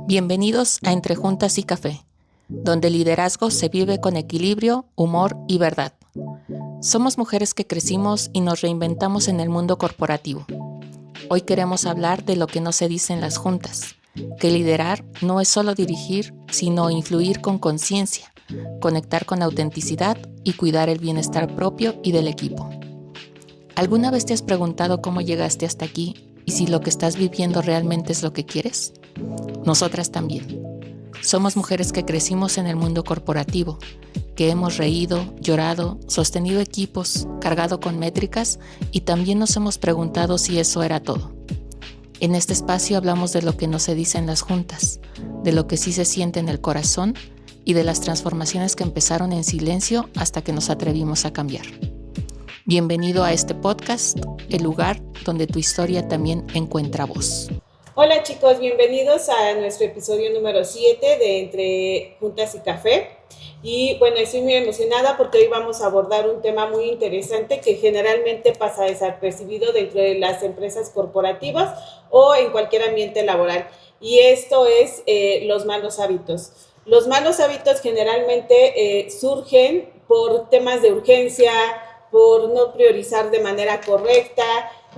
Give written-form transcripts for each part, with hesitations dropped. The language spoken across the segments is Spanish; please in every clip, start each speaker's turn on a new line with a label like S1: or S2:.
S1: Bienvenidos a Entre Juntas y Café, donde el liderazgo se vive con equilibrio, humor y verdad. Somos mujeres que crecimos y nos reinventamos en el mundo corporativo. Hoy queremos hablar de lo que no se dice en las juntas, que liderar no es solo dirigir, sino influir con conciencia, conectar con autenticidad y cuidar el bienestar propio y del equipo. ¿Alguna vez te has preguntado cómo llegaste hasta aquí y si lo que estás viviendo realmente es lo que quieres? Nosotras también. Somos mujeres que crecimos en el mundo corporativo, que hemos reído, llorado, sostenido equipos, cargado con métricas y también nos hemos preguntado si eso era todo. En este espacio hablamos de lo que no se dice en las juntas, de lo que sí se siente en el corazón y de las transformaciones que empezaron en silencio hasta que nos atrevimos a cambiar. Bienvenido a este podcast, el lugar donde tu historia también encuentra voz.
S2: Hola chicos, bienvenidos a nuestro episodio número 7 de Entre Juntas y Café. Y bueno, estoy muy emocionada porque hoy vamos a abordar un tema muy interesante que generalmente pasa desapercibido dentro de las empresas corporativas o en cualquier ambiente laboral. Y esto es los malos hábitos. Los malos hábitos generalmente surgen por temas de urgencia, por no priorizar de manera correcta.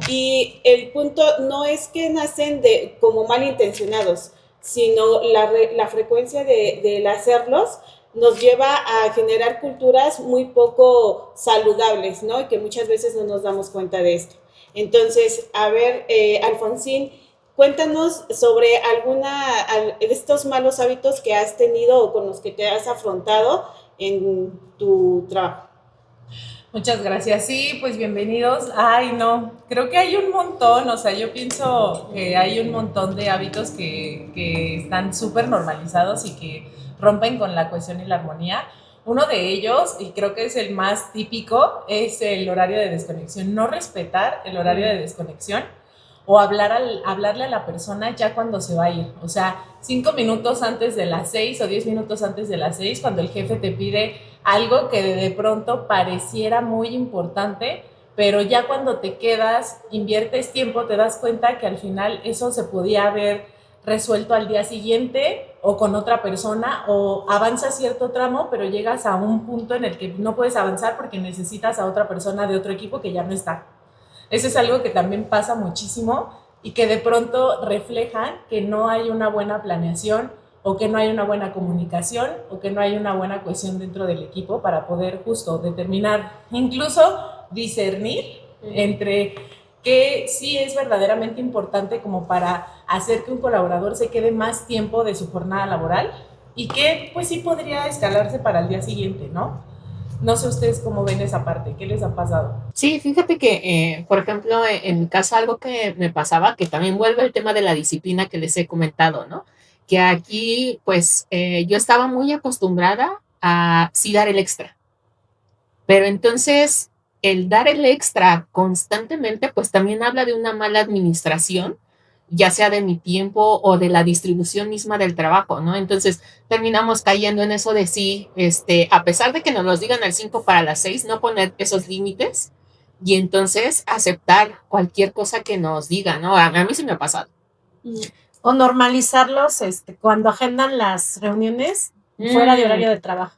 S2: Y el punto no es que nacen como malintencionados, sino la frecuencia del hacerlos nos lleva a generar culturas muy poco saludables, ¿no? Y que muchas veces no nos damos cuenta de esto. Entonces, a ver, Alfonsín, cuéntanos sobre alguna de estos malos hábitos que has tenido o con los que te has afrontado en tu trabajo.
S3: Muchas gracias. Sí, pues bienvenidos. Ay, no, creo que hay un montón, o sea, yo pienso que hay un montón de hábitos que están súper normalizados y que rompen con la cohesión y la armonía. Uno de ellos, y creo que es el más típico, es el horario de desconexión. No respetar el horario de desconexión o hablarle a la persona ya cuando se va a ir. O sea, 5 minutos antes de las 6 o 10 minutos antes de las 6, cuando el jefe te pide algo que de pronto pareciera muy importante, pero ya cuando te quedas, inviertes tiempo, te das cuenta que al final eso se podía haber resuelto al día siguiente o con otra persona, o avanzas cierto tramo, pero llegas a un punto en el que no puedes avanzar porque necesitas a otra persona de otro equipo que ya no está. Eso es algo que también pasa muchísimo y que de pronto reflejan que no hay una buena planeación o que no hay una buena comunicación o que no hay una buena cohesión dentro del equipo para poder justo determinar, incluso discernir entre qué sí es verdaderamente importante como para hacer que un colaborador se quede más tiempo de su jornada laboral y qué pues sí podría escalarse para el día siguiente, ¿no? No sé ustedes cómo ven esa parte, ¿qué les ha pasado?
S4: Sí, fíjate que, por ejemplo, en mi caso algo que me pasaba, que también vuelve el tema de la disciplina que les he comentado, ¿no? Que aquí, pues, yo estaba muy acostumbrada a sí dar el extra, pero entonces el dar el extra constantemente, pues también habla de una mala administración, ya sea de mi tiempo o de la distribución misma del trabajo, ¿no? Entonces terminamos cayendo en eso de sí, a pesar de que nos los digan al 5 para las 6, no poner esos límites y entonces aceptar cualquier cosa que nos digan, ¿no? A mí sí me ha pasado.
S5: O normalizarlos cuando agendan las reuniones fuera de horario de trabajo.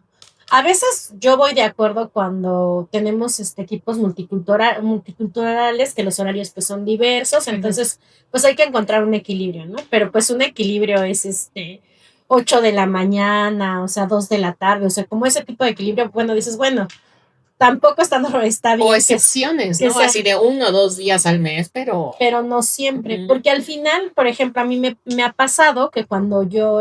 S5: A veces yo voy de acuerdo cuando tenemos equipos multiculturales, que los horarios pues son diversos, entonces pues hay que encontrar un equilibrio, ¿no? Pero pues un equilibrio es 8 de la mañana, o sea, 2 de la tarde, o sea, como ese tipo de equilibrio, bueno, dices, bueno, tampoco está bien.
S4: O excepciones, ¿no?
S5: sea,
S4: así de 1 o 2 días al mes, pero
S5: no siempre, porque al final, por ejemplo, a mí me ha pasado que cuando yo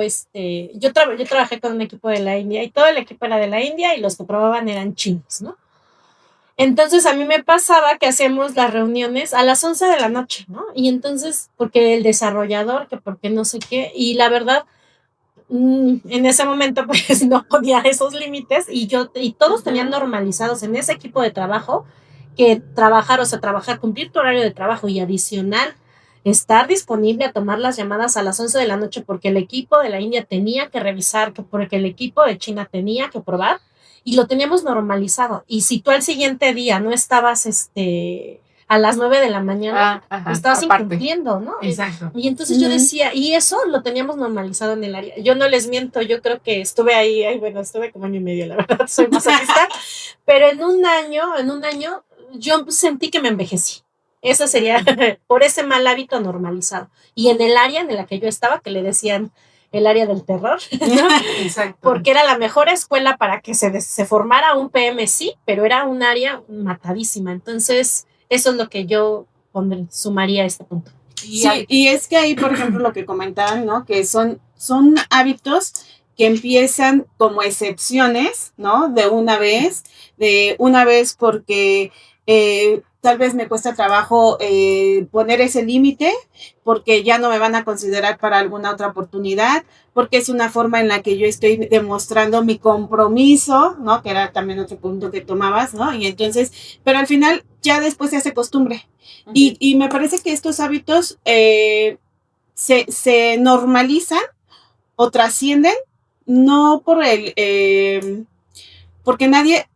S5: trabajé con un equipo de la India y todo el equipo era de la India y los que probaban eran chinos, ¿no? Entonces a mí me pasaba que hacíamos las reuniones a las 11 de la noche, ¿no? Y entonces, porque el desarrollador, que porque no sé qué, y la verdad, en ese momento pues no ponía esos límites y todos tenían normalizados en ese equipo de trabajo que trabajar, cumplir tu horario de trabajo y adicional estar disponible a tomar las llamadas a las 11 de la noche porque el equipo de la India tenía que revisar, porque el equipo de China tenía que probar y lo teníamos normalizado. Y si tú al siguiente día no estabas a las 9 de la mañana, estabas
S4: aparte.
S5: incumpliendo, ¿no?
S4: Exacto.
S5: Y entonces yo decía, y eso lo teníamos normalizado en el área. Yo no les miento, yo creo que estuve ahí, estuve como año y medio, la verdad, soy masoquista, pero en un año, yo sentí que me envejecí. Eso sería por ese mal hábito normalizado. Y en el área en la que yo estaba, que le decían el área del terror, ¿no?
S4: Exacto.
S5: Porque era la mejor escuela para que se formara un PM, sí, pero era un área matadísima. Entonces, eso es lo que yo sumaría a este punto.
S2: Sí, y es que ahí, por ejemplo, lo que comentaban, ¿no? Que son hábitos que empiezan como excepciones, ¿no? De una vez porque tal vez me cuesta trabajo poner ese límite, porque ya no me van a considerar para alguna otra oportunidad, porque es una forma en la que yo estoy demostrando mi compromiso, ¿no? Que era también otro punto que tomabas, ¿no? Y entonces, pero al final ya después se hace costumbre. Y me parece que estos hábitos se normalizan o trascienden, no por porque nadie,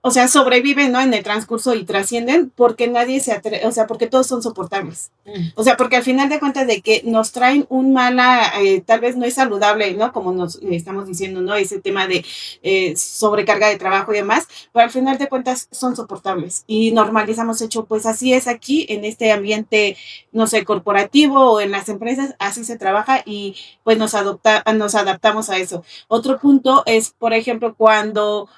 S2: o sea, sobreviven, ¿no? En el transcurso y trascienden porque nadie se atreve, o sea, porque todos son soportables. O sea, porque al final de cuentas de que nos traen un mala, tal vez no es saludable, ¿no? Como nos estamos diciendo, ¿no? Ese tema de sobrecarga de trabajo y demás, pero al final de cuentas son soportables y normalizamos hecho, pues así es aquí, en este ambiente, no sé, corporativo o en las empresas, así se trabaja y pues nos adaptamos a eso. Otro punto es, por ejemplo, cuando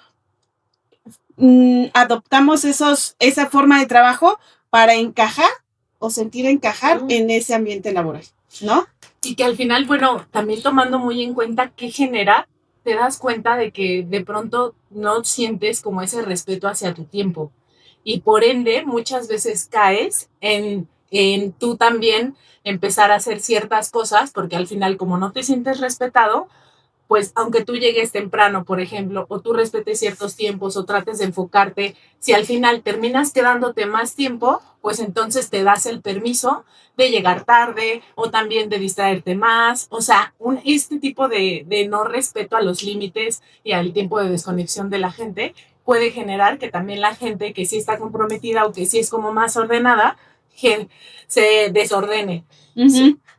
S2: adoptamos esa forma de trabajo para encajar o sentir encajar en ese ambiente laboral, ¿no?
S4: Y que al final, bueno, también tomando muy en cuenta qué genera, te das cuenta de que de pronto no sientes como ese respeto hacia tu tiempo. Y por ende, muchas veces caes en tú también empezar a hacer ciertas cosas, porque al final, como no te sientes respetado, pues aunque tú llegues temprano, por ejemplo, o tú respetes ciertos tiempos o trates de enfocarte, si al final terminas quedándote más tiempo, pues entonces te das el permiso de llegar tarde o también de distraerte más. O sea, este tipo de no respeto a los límites y al tiempo de desconexión de la gente puede generar que también la gente que sí está comprometida o que sí es como más ordenada, se desordene.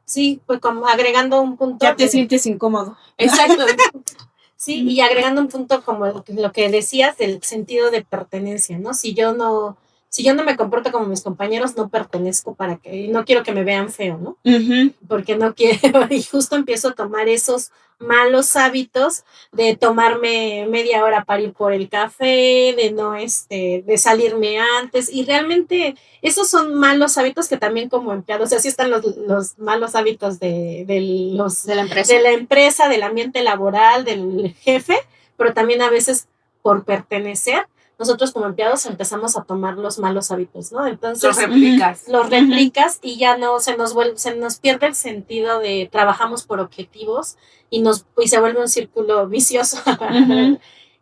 S5: Sí, pues como agregando un punto.
S2: Ya te sientes incómodo.
S4: Exacto.
S5: Sí, y agregando un punto como lo que decías del sentido de pertenencia, ¿no? Si yo no me comporto como mis compañeros, no pertenezco no quiero que me vean feo, ¿no? Porque no quiero, y justo empiezo a tomar esos malos hábitos de tomarme media hora para ir por el café, de no, de salirme antes, y realmente esos son malos hábitos que también como empleados, o sea, sí están los malos hábitos de la empresa, del ambiente laboral, del jefe, pero también a veces por pertenecer, nosotros como empleados empezamos a tomar los malos hábitos, ¿no? Entonces los replicas y ya no se nos pierde el sentido de trabajamos por objetivos y se vuelve un círculo vicioso.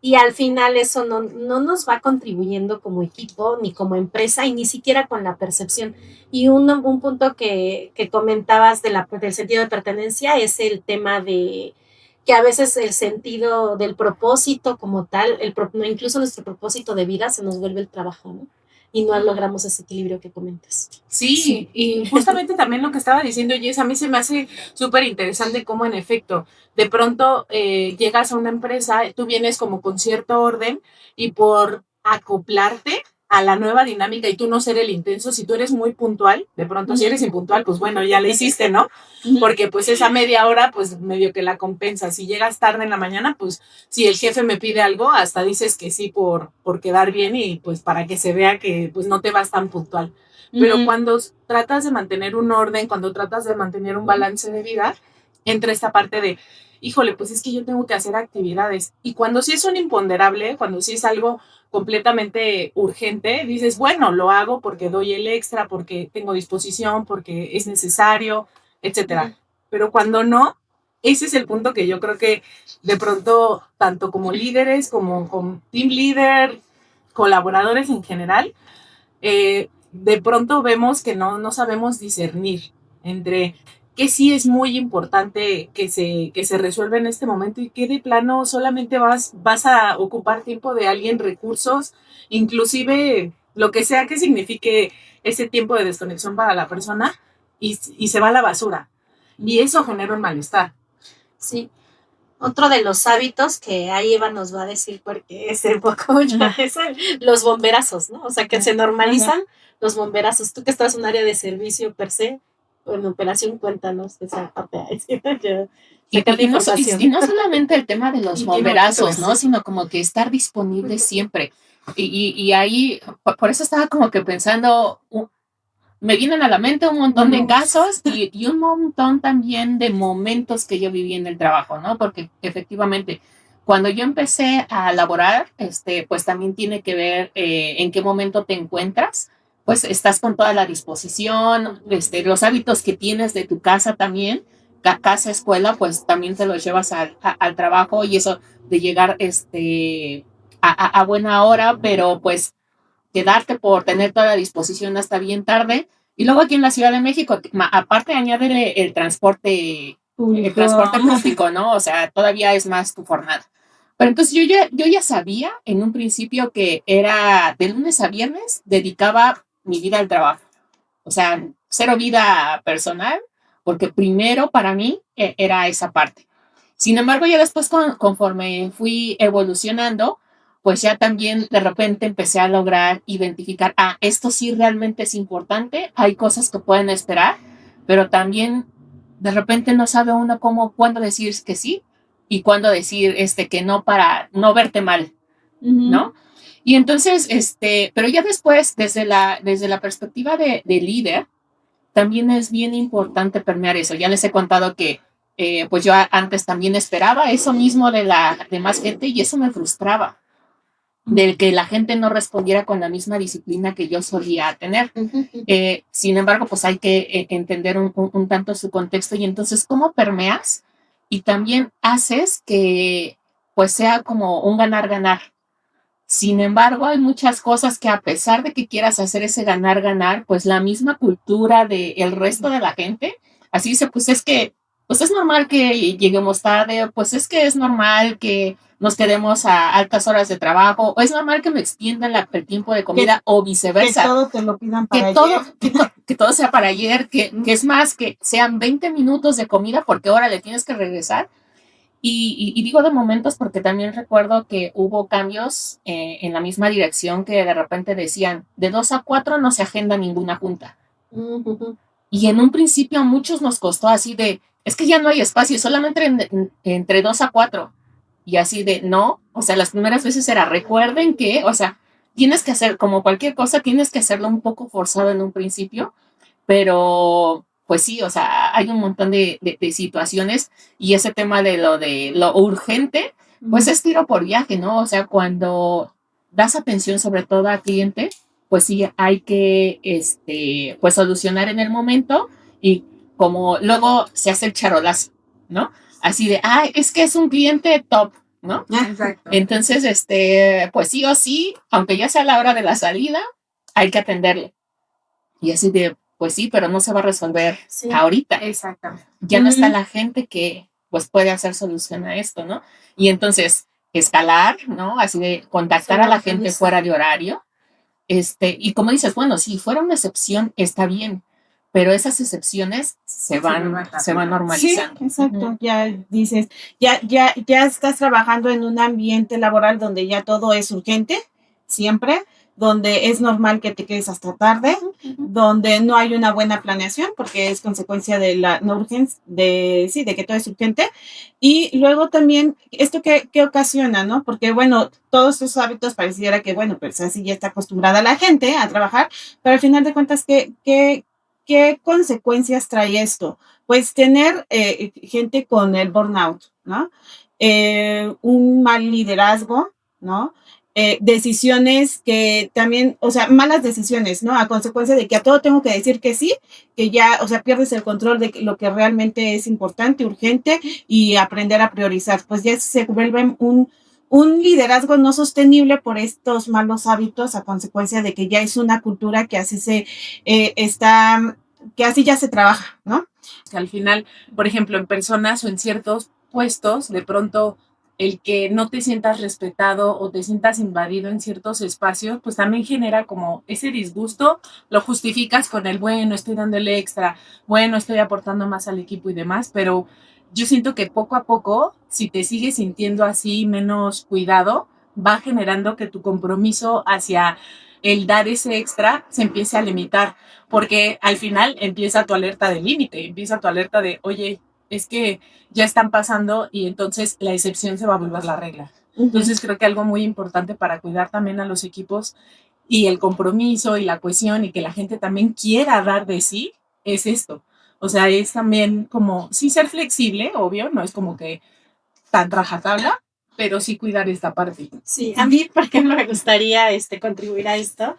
S5: Y al final eso no nos va contribuyendo como equipo, ni como empresa, y ni siquiera con la percepción. Y un punto que comentabas del sentido de pertenencia es el tema de que a veces el sentido del propósito como tal, incluso nuestro propósito de vida se nos vuelve el trabajo, ¿no? Y no logramos ese equilibrio que comentas.
S4: Sí, y justamente también lo que estaba diciendo Jess, a mí se me hace súper interesante cómo en efecto, de pronto llegas a una empresa, tú vienes como con cierto orden y por acoplarte a la nueva dinámica y tú no ser el intenso, si tú eres muy puntual, de pronto si eres impuntual, pues bueno, ya le hiciste, ¿no? Porque pues esa media hora, pues medio que la compensa. Si llegas tarde en la mañana, pues si el jefe me pide algo, hasta dices que sí por quedar bien y pues para que se vea que pues no te vas tan puntual. Pero cuando tratas de mantener un orden, cuando tratas de mantener un balance de vida, entra esta parte de, híjole, pues es que yo tengo que hacer actividades. Y cuando sí es un imponderable, cuando sí es algo completamente urgente, dices, bueno, lo hago porque doy el extra, porque tengo disposición, porque es necesario, etcétera. Pero cuando no, ese es el punto que yo creo que de pronto, tanto como líderes, como team leader, colaboradores en general, de pronto vemos que no sabemos discernir entre qué sí es muy importante que se resuelva en este momento y qué de plano solamente vas a ocupar tiempo de alguien, recursos, inclusive
S3: lo que sea que signifique ese tiempo de desconexión para la persona y se va a la basura. Y eso genera un malestar.
S5: Sí. Otro de los hábitos que ahí Eva nos va a decir porque es un poco ya es los bomberazos, ¿no? O sea, que se normalizan los bomberazos. Tú que estás en un área de servicio per se, en operación, cuéntanos esa parte.
S4: Y no solamente el tema de los bomberazos, ¿no? Sino como que estar disponible siempre. Y ahí, por eso estaba como que pensando, me vienen a la mente un montón de casos y un montón también de momentos que yo viví en el trabajo, ¿no? Porque efectivamente, cuando yo empecé a laborar, pues también tiene que ver en qué momento te encuentras, pues estás con toda la disposición, los hábitos que tienes de tu casa también, casa, escuela, pues también te los llevas al trabajo y eso de llegar a buena hora, pero pues quedarte por tener toda la disposición hasta bien tarde. Y luego aquí en la Ciudad de México, aparte añade el transporte público, ¿no? O sea, todavía es más tu jornada. Pero entonces yo ya sabía en un principio que era de lunes a viernes, dedicaba mi vida al trabajo. O sea, cero vida personal, porque primero para mí era esa parte. Sin embargo, ya después conforme fui evolucionando, pues ya también de repente empecé a lograr identificar, esto sí realmente es importante, hay cosas que pueden esperar, pero también de repente no sabe uno cuándo decir que sí y cuándo decir que no para no verte mal, ¿no? Y entonces, pero ya después, desde la perspectiva de líder, también es bien importante permear eso. Ya les he contado que pues yo antes también esperaba eso mismo de más gente y eso me frustraba, de que la gente no respondiera con la misma disciplina que yo solía tener. Sin embargo, pues hay que entender un tanto su contexto y entonces cómo permeas y también haces que pues sea como un ganar-ganar. Sin embargo, hay muchas cosas que a pesar de que quieras hacer ese ganar-ganar, pues la misma cultura del resto de la gente, así dice, pues es normal que lleguemos tarde, pues es que es normal que nos quedemos a altas horas de trabajo, o es normal que me extiendan el tiempo de comida o viceversa.
S2: Que todo te lo pidan para ayer.
S4: Que todo sea para ayer, que es más, que sean 20 minutos de comida porque ahora le tienes que regresar. Y digo de momentos porque también recuerdo que hubo cambios en la misma dirección que de repente decían, de 2 a 4 no se agenda ninguna junta. Y en un principio a muchos nos costó así de, es que ya no hay espacio, solamente entre 2 a 4. Y así de, no, o sea, las primeras veces era, recuerden que, o sea, tienes que hacer, como cualquier cosa, tienes que hacerlo un poco forzado en un principio, pero pues sí, o sea, hay un montón de situaciones y ese tema de lo urgente, pues es tiro por viaje, ¿no? O sea, cuando das atención sobre todo al cliente, pues sí hay que, pues solucionar en el momento y como luego se hace el charolazo, ¿no? Así de, es que es un cliente top, ¿no?
S3: Exacto.
S4: Entonces, pues sí o sí, aunque ya sea la hora de la salida, hay que atenderlo. Y así de, pues sí, pero no se va a resolver ahorita.
S3: Exactamente.
S4: Ya no está la gente que pues puede hacer solución a esto, ¿no? Y entonces escalar, ¿no? Así de contactar a la gente fuera de horario. Y como dices, bueno, si fuera una excepción, está bien, pero esas excepciones se van normalizando.
S2: Sí, exacto. Ya dices, ya estás trabajando en un ambiente laboral donde ya todo es urgente, siempre, donde es normal que te quedes hasta tarde, donde no hay una buena planeación, porque es consecuencia de la no urgencia, de que todo es urgente. Y luego también, esto que ocasiona, ¿no? Porque, bueno, todos esos hábitos pareciera que, bueno, pues así ya está acostumbrada la gente a trabajar, pero al final de cuentas, ¿qué consecuencias trae esto? Pues tener gente con el burnout, ¿no? Un mal liderazgo, ¿no? Decisiones que también, o sea, malas decisiones, ¿no? A consecuencia de que a todo tengo que decir que sí, que ya, o sea, pierdes el control de lo que realmente es importante, urgente y aprender a priorizar. Pues ya se vuelve un liderazgo no sostenible por estos malos hábitos a consecuencia de que ya es una cultura que así que así ya se trabaja, ¿no?
S3: Que al final, por ejemplo, en personas o en ciertos puestos, de pronto el que no te sientas respetado o te sientas invadido en ciertos espacios, pues también genera como ese disgusto, lo justificas con el, bueno, estoy dándole extra, bueno, estoy aportando más al equipo y demás, pero yo siento que poco a poco, si te sigues sintiendo así menos cuidado, va generando que tu compromiso hacia el dar ese extra se empiece a limitar, porque al final empieza tu alerta de límite, empieza tu alerta de, oye, es que ya están pasando y entonces la excepción se va a volver la regla. Entonces creo que algo muy importante para cuidar también a los equipos y el compromiso y la cohesión y que la gente también quiera dar de sí es esto. O sea, es también como, sí ser flexible, obvio, no es como que tan rajatabla, pero sí cuidar esta parte.
S5: Sí, a mí, por ejemplo, me gustaría contribuir a esto.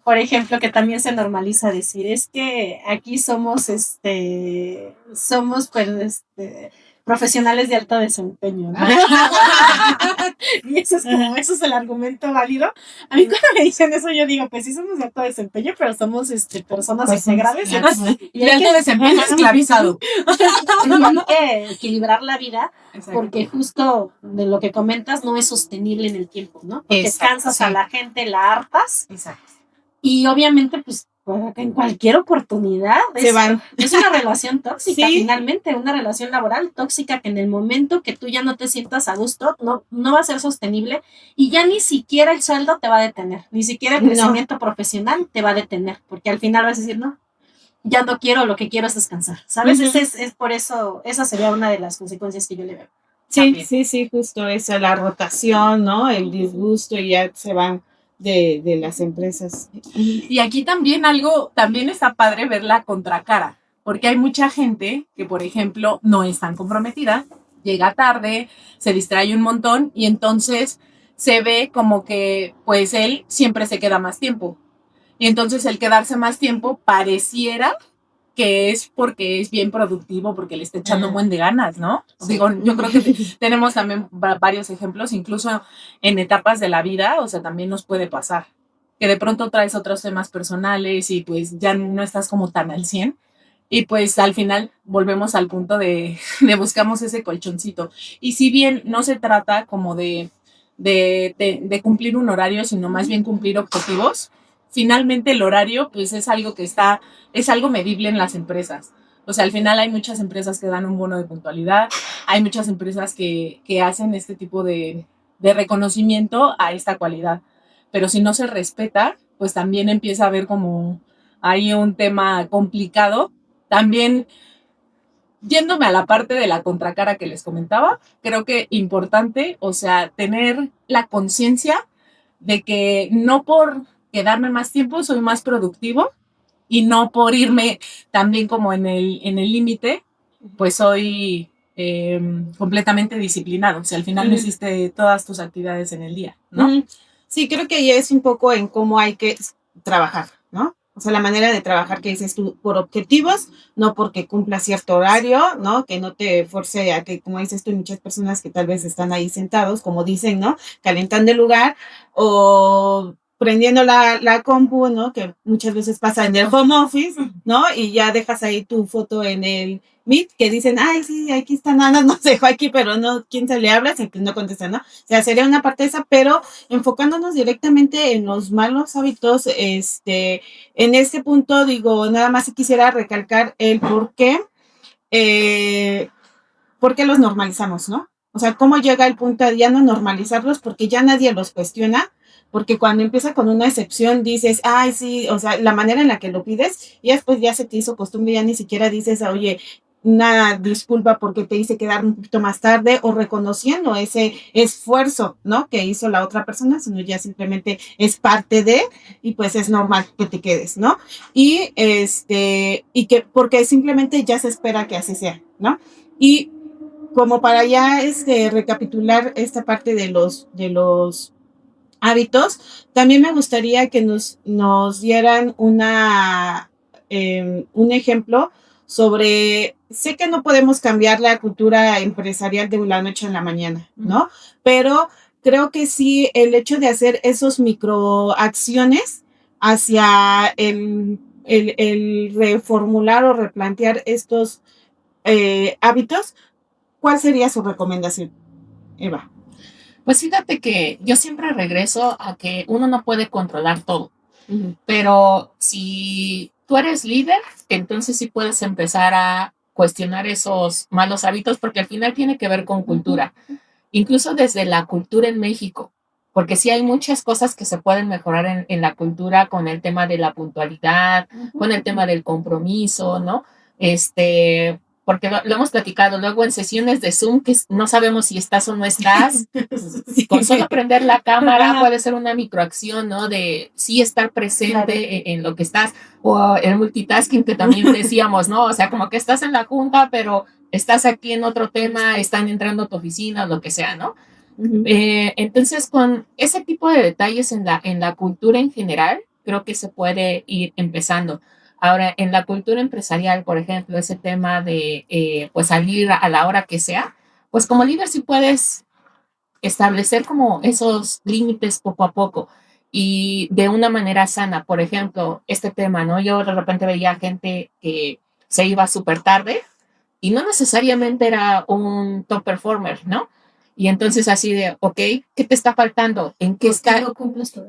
S5: Por ejemplo, que también se normaliza decir, es que aquí somos pues, profesionales de alto desempeño, ¿no? Y eso es el argumento válido. A mí cuando me dicen eso, yo digo, pues sí somos de alto desempeño, pero somos personas integrales.
S3: Y de alto desempeño esclavizado.
S5: Y hay que equilibrar la vida, porque justo de lo que comentas no es sostenible en el tiempo, ¿no? Porque cansas a la gente, la hartas.
S3: Exacto.
S5: Y obviamente, pues, en cualquier oportunidad
S2: Se van.
S5: es una relación tóxica,
S2: Sí.
S5: Finalmente, una relación laboral tóxica que en el momento que tú ya no te sientas a gusto, no va a ser sostenible y ya ni siquiera el sueldo te va a detener, ni siquiera el crecimiento profesional te va a detener, porque al final vas a decir, no, ya no quiero, lo que quiero es descansar, ¿sabes? Es por eso, esa sería una de las consecuencias que yo le veo.
S2: Sí, sí, justo eso, la rotación, ¿no? El disgusto y ya se van de las empresas.
S3: Y aquí también está padre ver la contracara, porque hay mucha gente que, por ejemplo, no es tan comprometida, llega tarde, se distrae un montón y entonces se ve como que pues él siempre se queda más tiempo. Y entonces el quedarse más tiempo pareciera que es porque es bien productivo, porque le está echando un buen de ganas, ¿no? Sí. Digo, yo creo que tenemos también varios ejemplos, incluso en etapas de la vida, o sea, también nos puede pasar, que de pronto traes otros temas personales y pues ya no estás como tan al 100 y pues al final volvemos al punto de buscamos ese colchoncito. Y si bien no se trata como de cumplir un horario, sino más bien cumplir objetivos, finalmente el horario pues es algo es algo medible en las empresas. O sea, al final hay muchas empresas que dan un bono de puntualidad, hay muchas empresas que hacen este tipo de reconocimiento a esta cualidad. Pero si no se respeta, pues también empieza a haber como hay un tema complicado. También, yéndome a la parte de la contracara que les comentaba, creo que importante, o sea, tener la conciencia de que no por quedarme más tiempo soy más productivo y no por irme también como en el límite, pues soy completamente disciplinado. O sea, al final no hiciste todas tus actividades en el día, ¿no?
S2: Sí, creo que ya es un poco en cómo hay que trabajar, ¿no? O sea, la manera de trabajar que dices tú, por objetivos, no porque cumpla cierto horario, ¿no? Que no te force a que, como dices tú, muchas personas que tal vez están ahí sentados, como dicen, ¿no? Calentando el lugar o prendiendo la compu, ¿no? Que muchas veces pasa en el home office, ¿no? Y ya dejas ahí tu foto en el Meet, que dicen, ay, sí, aquí está Nana, nos dejó aquí, pero no, ¿quién se le habla? Si pues no contesta, ¿no? O sea, sería una parte esa, pero enfocándonos directamente en los malos hábitos, en este punto, digo, nada más quisiera recalcar el por qué los normalizamos, ¿no? O sea, cómo llega el punto de ya no normalizarlos porque ya nadie los cuestiona, porque cuando empieza con una excepción dices, ay, sí, o sea, la manera en la que lo pides, y después ya se te hizo costumbre, ya ni siquiera dices, oye, una disculpa porque te hice quedar un poquito más tarde o reconociendo ese esfuerzo, ¿no? Que hizo la otra persona, sino ya simplemente es parte de y pues es normal que te quedes, ¿no? Y que porque simplemente ya se espera que así sea, ¿no? Y como para ya recapitular esta parte de los hábitos, también me gustaría que nos dieran un ejemplo sobre, sé que no podemos cambiar la cultura empresarial de la noche a la mañana, ¿no? Pero creo que sí el hecho de hacer esos microacciones hacia el reformular o replantear estos hábitos, ¿cuál sería su recomendación? Eva.
S4: Pues fíjate que yo siempre regreso a que uno no puede controlar todo, pero si tú eres líder, entonces sí puedes empezar a cuestionar esos malos hábitos porque al final tiene que ver con cultura, incluso desde la cultura en México, porque sí hay muchas cosas que se pueden mejorar en la cultura con el tema de la puntualidad, con el tema del compromiso, ¿no? Porque lo hemos platicado luego en sesiones de Zoom que no sabemos si estás o no estás.
S2: Sí.
S4: Con solo prender la cámara puede ser una microacción, ¿no? De sí estar presente en lo que estás, o el multitasking que también decíamos, ¿no? O sea, como que estás en la junta, pero estás aquí en otro tema, están entrando a tu oficina, lo que sea, ¿no? Entonces, con ese tipo de detalles en la cultura en general, creo que se puede ir empezando. Ahora, en la cultura empresarial, por ejemplo, ese tema de pues salir a la hora que sea, pues como líder sí puedes establecer como esos límites poco a poco y de una manera sana. Por ejemplo, este tema, ¿no? Yo de repente veía gente que se iba súper tarde y no necesariamente era un top performer, ¿no? Y entonces así de, ok, ¿qué te está faltando? ¿En qué está?
S5: No cumples todo.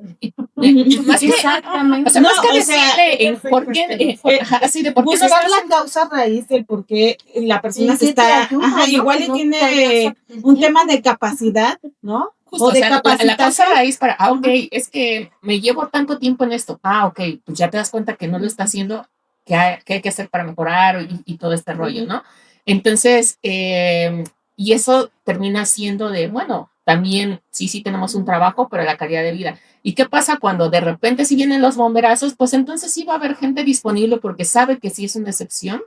S4: Más que,
S5: Exactamente.
S4: o sea, más que
S2: o sea,
S4: decirle en por qué, así de por qué no
S2: buscar
S4: estás
S2: la causa raíz del por qué la persona
S5: ¿En
S2: se
S5: qué te
S2: está,
S5: ayuda,
S2: ajá,
S5: no?
S2: igual
S5: Que
S2: y
S5: no te
S2: tiene
S5: hayas
S2: un tema de capacidad, ¿no?
S4: justo,
S2: O de
S4: o sea, la causa
S2: capacitación.
S4: raíz para, ok, es que me llevo tanto tiempo en esto. Ok, pues ya te das cuenta que no lo está haciendo, que hay que hacer para mejorar y todo este rollo, ¿no? Entonces, y eso termina siendo de, bueno, también sí tenemos un trabajo, pero la calidad de vida. ¿Y qué pasa cuando de repente si vienen los bomberazos? Pues entonces sí va a haber gente disponible porque sabe que sí es una excepción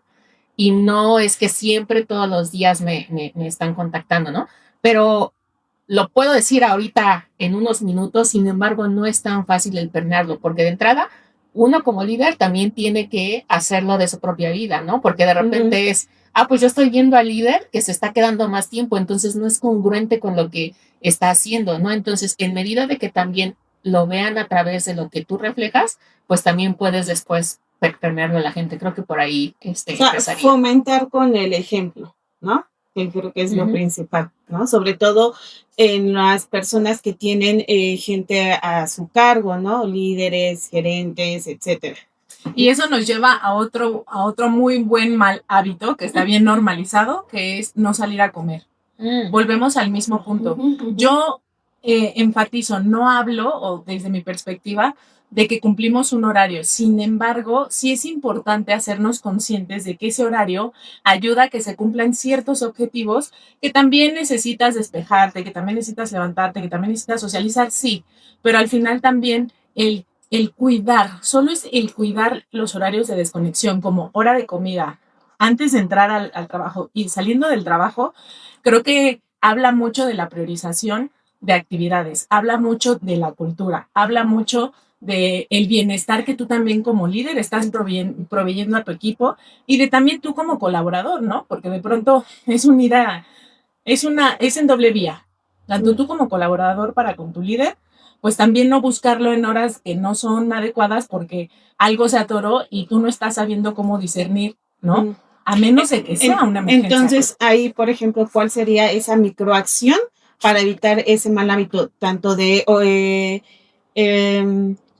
S4: y no es que siempre todos los días me están contactando, ¿no? Pero lo puedo decir ahorita en unos minutos, sin embargo, no es tan fácil el permearlo, porque de entrada, uno como líder también tiene que hacerlo de su propia vida, ¿no? Porque de repente es, pues yo estoy viendo al líder que se está quedando más tiempo, entonces no es congruente con lo que está haciendo, ¿no? Entonces, en medida de que también lo vean a través de lo que tú reflejas, pues también puedes después permearlo a la gente. Creo que por ahí
S2: O sea,
S4: empezaría.
S2: fomentar con el ejemplo, ¿no? Que creo que es lo principal, ¿no? Sobre todo en las personas que tienen gente a su cargo, ¿no? Líderes, gerentes, etcétera.
S3: Y eso nos lleva a otro muy buen mal hábito que está bien normalizado, que es no salir a comer. Volvemos al mismo punto. Yo enfatizo, no hablo, o desde mi perspectiva, de que cumplimos un horario. Sin embargo, sí es importante hacernos conscientes de que ese horario ayuda a que se cumplan ciertos objetivos que también necesitas despejarte, que también necesitas levantarte, que también necesitas socializar, sí, pero al final también el cuidar, solo es el cuidar los horarios de desconexión, como hora de comida, antes de entrar al trabajo y saliendo del trabajo, creo que habla mucho de la priorización de actividades, habla mucho de la cultura, habla mucho de el bienestar que tú también como líder estás proveyendo a tu equipo y de también tú como colaborador, ¿no? Porque de pronto es es en doble vía. Tanto tú como colaborador para con tu líder, pues también no buscarlo en horas que no son adecuadas porque algo se atoró y tú no estás sabiendo cómo discernir, ¿no? A menos de que sea una emergencia.
S2: Entonces, ahí, por ejemplo, ¿cuál sería esa microacción para evitar ese mal hábito, tanto de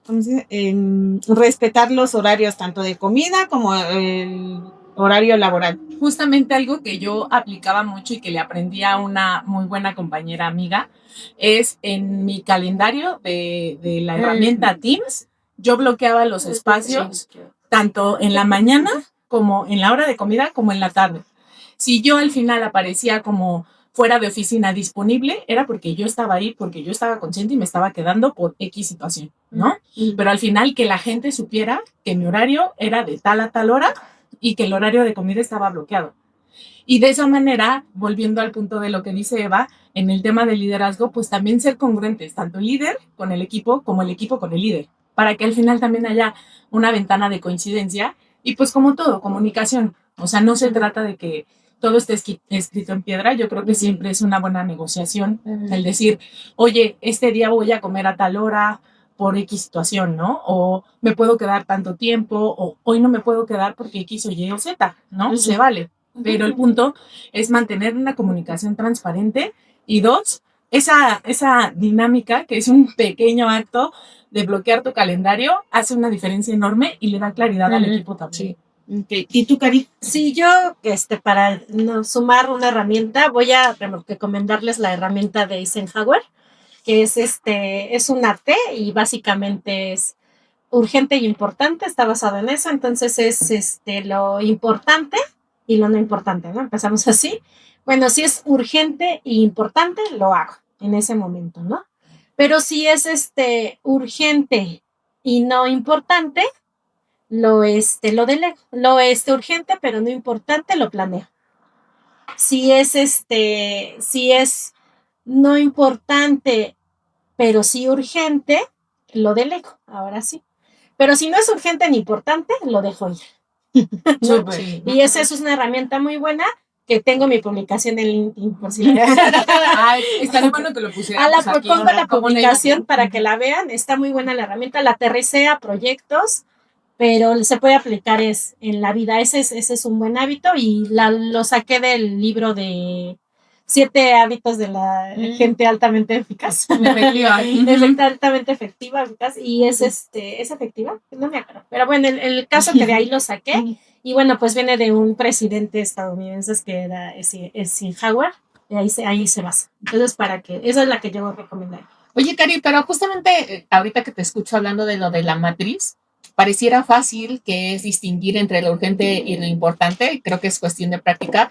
S2: ¿cómo se dice? Respetar los horarios tanto de comida como el horario laboral?
S3: Justamente algo que yo aplicaba mucho y que le aprendí a una muy buena compañera amiga es en mi calendario de la herramienta Teams, yo bloqueaba los espacios tanto en la mañana como en la hora de comida como en la tarde. Si yo al final aparecía como fuera de oficina disponible, era porque yo estaba ahí, porque yo estaba consciente y me estaba quedando por X situación, ¿no? Pero al final que la gente supiera que mi horario era de tal a tal hora y que el horario de comida estaba bloqueado. Y de esa manera, volviendo al punto de lo que dice Eva, en el tema del liderazgo, pues también ser congruentes, tanto el líder con el equipo como el equipo con el líder, para que al final también haya una ventana de coincidencia y pues como todo, comunicación. O sea, no se trata de que todo esté escrito en piedra, yo creo que siempre es una buena negociación el decir, oye, este día voy a comer a tal hora, por X situación, ¿no? O me puedo quedar tanto tiempo, o hoy no me puedo quedar porque X o Y o Z, ¿no? Se vale. Pero el punto es mantener una comunicación transparente Y dos, esa dinámica, que es un pequeño acto de bloquear tu calendario, hace una diferencia enorme y le da claridad al equipo también.
S2: Okay. ¿Y tú, Cari?
S5: Sí, yo, para sumar una herramienta, voy a recomendarles la herramienta de Eisenhower, que es un arte y básicamente es urgente y importante, está basado en eso, entonces es lo importante y lo no importante, ¿no? Empezamos así. Bueno, si es urgente e importante, lo hago en ese momento, ¿no? Pero si es urgente y no importante, lo delego. Lo urgente pero no importante, lo planeo. Si es no importante pero sí urgente, lo delego, ahora sí. Pero si no es urgente ni importante, lo dejo ir. ¿No?
S3: Sí.
S5: Y esa es una herramienta muy buena que tengo mi publicación en LinkedIn, por si
S3: Ay, estaría bueno que lo pusiéramos aquí.
S5: pongo la publicación para que la vean, está muy buena la herramienta, la aterricé a proyectos, pero se puede aplicar en la vida, ese es un buen hábito y lo saqué del libro de 7 hábitos de la gente altamente eficaz. Altamente efectiva, eficaz, y es efectiva, no me acuerdo. Pero bueno, el caso que de ahí lo saqué, y bueno, pues viene de un presidente estadounidense que era Eisenhower, y ahí se basa. Entonces, esa es la que yo recomendaría.
S4: Oye, Cari, pero justamente ahorita que te escucho hablando de lo de la matriz, pareciera fácil que es distinguir entre lo urgente y lo importante, creo que es cuestión de práctica,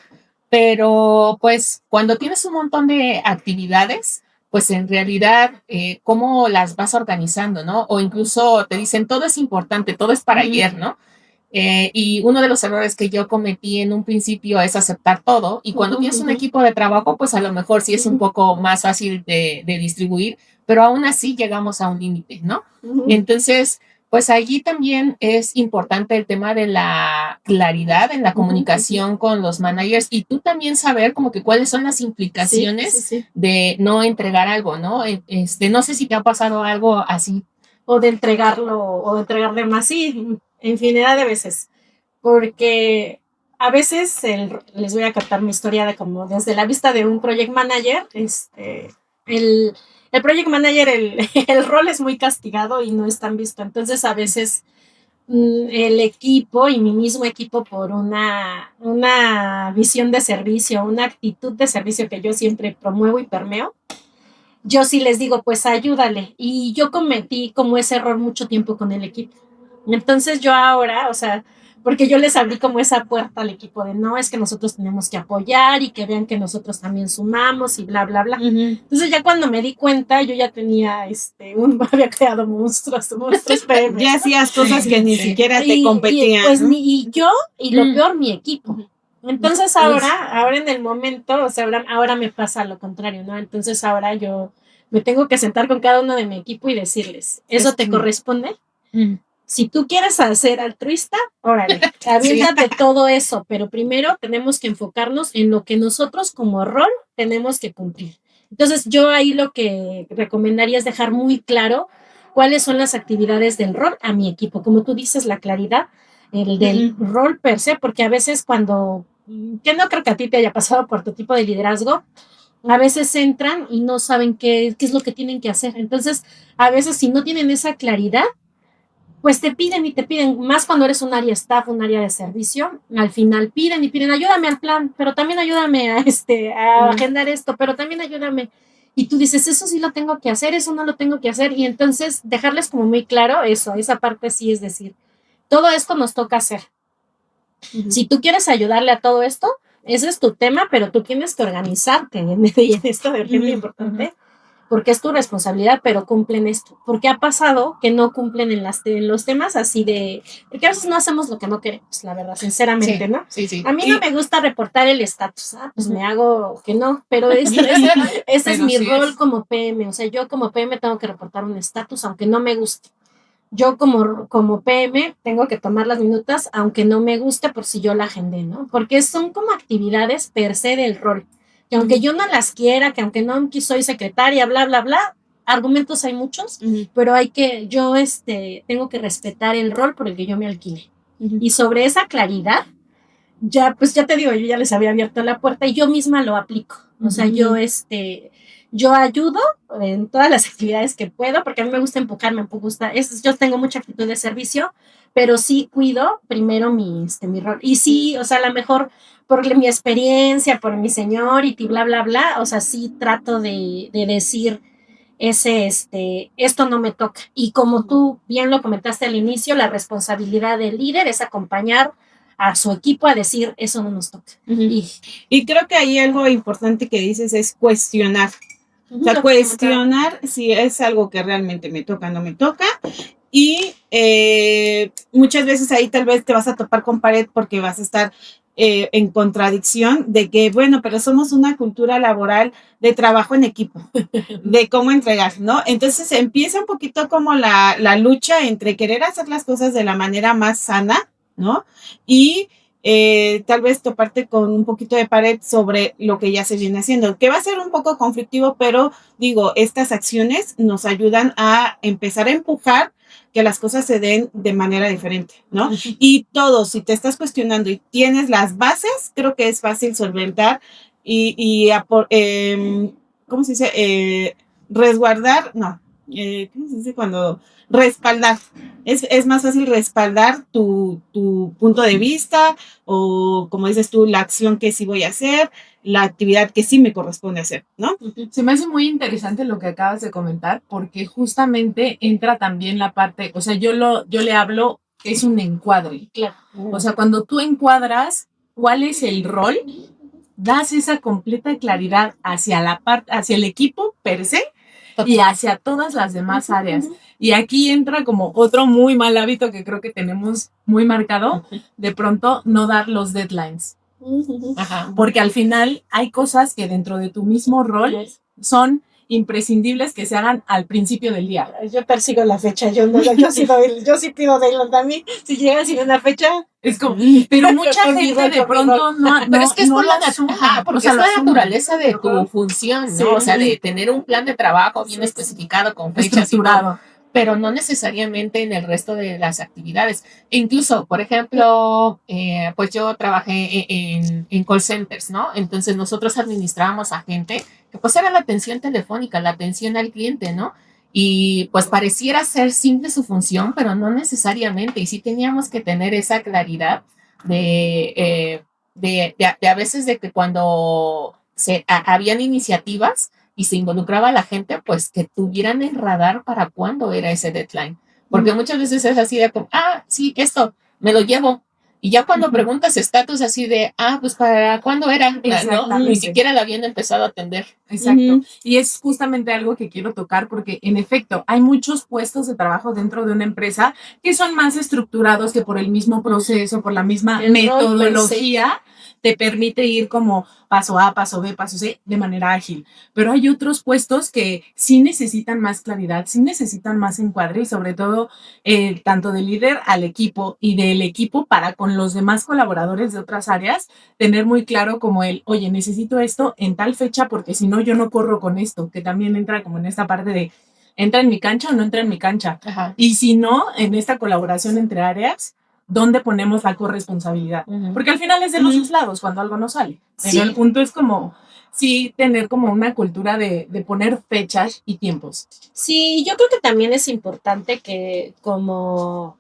S4: pero pues cuando tienes un montón de actividades, pues en realidad, ¿cómo las vas organizando, no? O incluso te dicen, todo es importante, todo es para ayer, ¿no? Y uno de los errores que yo cometí en un principio es aceptar todo. Y cuando tienes un equipo de trabajo, pues a lo mejor sí es un poco más fácil de distribuir, pero aún así llegamos a un límite, ¿no? Entonces, pues allí también es importante el tema de la claridad en la comunicación con los managers y tú también saber como que cuáles son las implicaciones de no entregar algo, ¿no? No sé si te ha pasado algo así.
S5: O de entregarle más, sí, infinidad de veces. Porque a veces les voy a contar mi historia de como desde la vista de un project manager, el project manager, el rol es muy castigado y no es tan visto. Entonces, a veces el equipo y mi mismo equipo por una visión de servicio, una actitud de servicio que yo siempre promuevo y permeo, yo sí les digo, pues ayúdale. Y yo cometí como ese error mucho tiempo con el equipo. Entonces yo ahora, porque yo les abrí como esa puerta al equipo de no, es que nosotros tenemos que apoyar y que vean que nosotros también sumamos y bla, bla, bla. Entonces ya cuando me di cuenta, yo ya tenía, había creado monstruos PM.
S2: Ya hacías cosas que ni siquiera te competían.
S5: Y yo, y lo peor, mi equipo. Entonces ahora en el momento, ahora me pasa lo contrario, ¿no? Entonces ahora yo me tengo que sentar con cada uno de mi equipo y decirles, ¿eso te corresponde? Si tú quieres ser altruista, órale, aviéntate todo eso, pero primero tenemos que enfocarnos en lo que nosotros como rol tenemos que cumplir. Entonces yo ahí lo que recomendaría es dejar muy claro cuáles son las actividades del rol a mi equipo. Como tú dices, la claridad del rol per se, porque a veces que no creo que a ti te haya pasado por tu tipo de liderazgo, a veces entran y no saben qué es lo que tienen que hacer. Entonces, a veces si no tienen esa claridad, pues te piden y te piden, más cuando eres un área staff, un área de servicio, al final piden y piden, ayúdame al plan, pero también ayúdame a agendar esto, pero también ayúdame. Y tú dices, eso sí lo tengo que hacer, eso no lo tengo que hacer. Y entonces dejarles como muy claro esa parte sí, es decir, todo esto nos toca hacer. Si tú quieres ayudarle a todo esto, ese es tu tema, pero tú tienes que organizarte en esto de urgente importante, porque es tu responsabilidad, pero cumplen esto. Porque ha pasado que no cumplen en los temas así porque a veces no hacemos lo que no queremos, la verdad, sinceramente, ¿no?
S4: Sí.
S5: A mí no me gusta reportar el estatus, pues me hago que no, pero ese es mi rol como PM, o sea, yo como PM tengo que reportar un estatus, aunque no me guste. Yo como PM tengo que tomar las minutas, aunque no me guste por si yo la agendé, ¿no? Porque son como actividades per se del rol. Que aunque yo no las quiera, que aunque no soy secretaria, bla, bla, bla, argumentos hay muchos, pero yo tengo que respetar el rol por el que yo me alquile. Y sobre esa claridad, ya, pues ya te digo, yo ya les había abierto la puerta y yo misma lo aplico. O sea, yo ayudo en todas las actividades que puedo, porque a mí me gusta empujarme, me gusta, yo tengo mucha actitud de servicio, pero sí cuido primero mi rol. Y sí, o sea, a lo mejor por mi experiencia, por mi seniority, bla, bla, bla, o sea, sí trato de decir esto no me toca. Y como tú bien lo comentaste al inicio, la responsabilidad del líder es acompañar a su equipo a decir, eso no nos toca.
S2: Y creo que ahí algo importante que dices es cuestionar. O sea, cuestionar si es algo que realmente me toca o no me toca. Y muchas veces ahí tal vez te vas a topar con pared porque vas a estar en contradicción de que, bueno, pero somos una cultura laboral de trabajo en equipo, de cómo entregar, ¿no? Entonces empieza un poquito como la lucha entre querer hacer las cosas de la manera más sana, ¿no? Y tal vez toparte con un poquito de pared sobre lo que ya se viene haciendo, que va a ser un poco conflictivo, pero digo, estas acciones nos ayudan a empezar a empujar que las cosas se den de manera diferente, ¿no? Y todo, si te estás cuestionando y tienes las bases, creo que es fácil solventar ¿cómo se dice? Resguardar, no, ¿cómo se dice cuando? Respaldar. Es más fácil respaldar tu punto de vista o, como dices tú, la acción que sí voy a hacer, la actividad que sí me corresponde hacer, ¿no?
S3: Se me hace muy interesante lo que acabas de comentar porque justamente entra también la parte, o sea, yo le hablo, es un encuadre.
S5: Claro.
S3: O sea, cuando tú encuadras cuál es el rol, das esa completa claridad hacia el equipo per se y hacia todas las demás áreas. Y aquí entra como otro muy mal hábito que creo que tenemos muy marcado, de pronto no dar los deadlines. Ajá. Porque al final hay cosas que dentro de tu mismo rol son imprescindibles que se hagan al principio del día.
S5: Yo persigo la fecha, yo sí pido deadline a mí, si llegan sin una fecha.
S3: Es como, pero mucha gente de pronto no,
S4: pero es que es
S3: no
S4: por
S3: lo asume.
S4: porque
S3: O sea,
S4: es
S3: lo
S4: la
S3: asume.
S4: naturaleza de tu función, ¿no?
S5: Sí.
S4: O sea, de tener un plan de trabajo bien especificado con fechas y todo,
S3: Estructurado.
S4: pero no necesariamente en el resto de las actividades. E incluso, por ejemplo, pues yo trabajé en call centers, ¿no? Entonces nosotros administrábamos a gente que pues era la atención telefónica, la atención al cliente, ¿no? Y pues pareciera ser simple su función, pero no necesariamente. Y sí teníamos que tener esa claridad de a veces de que cuando habían iniciativas y se involucraba a la gente, pues que tuvieran el radar para cuándo era ese deadline. Porque muchas veces es así de como, sí, esto, me lo llevo. Y ya cuando preguntas estatus así de, pues para cuándo era, ¿no? Ni siquiera la habían empezado a atender.
S3: Exacto. Y es justamente algo que quiero tocar porque en efecto hay muchos puestos de trabajo dentro de una empresa que son más estructurados que por el mismo proceso, por la misma metodología, te permite ir como paso A, paso B, paso C de manera ágil. Pero hay otros puestos que sí necesitan más claridad, sí necesitan más encuadre y sobre todo tanto del líder al equipo y del equipo para con los demás colaboradores de otras áreas, tener muy claro como oye, necesito esto en tal fecha porque si no yo no corro con esto, que también entra como en esta parte de ¿entra en mi cancha o no entra en mi cancha? Ajá. Y si no, en esta colaboración entre áreas, ¿dónde ponemos la corresponsabilidad? Porque al final es de los dos lados cuando algo no sale. Pero el punto es como, sí, tener como una cultura de poner fechas y tiempos.
S5: Sí, yo creo que también es importante que como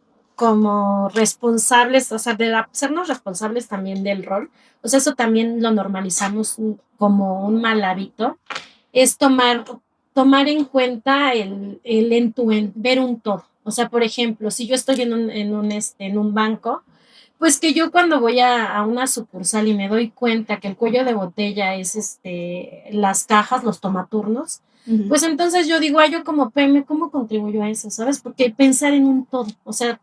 S5: responsables, o sea, de hacernos responsables también del rol, o sea, eso también lo normalizamos como un mal hábito, es tomar en cuenta el end-to-end, ver un todo. O sea, por ejemplo, si yo estoy en un banco, pues que yo cuando voy a una sucursal y me doy cuenta que el cuello de botella es las cajas, los tomaturnos, pues entonces yo digo, yo como PM, ¿cómo contribuyo a eso? ¿Sabes? Porque pensar en un todo, o sea,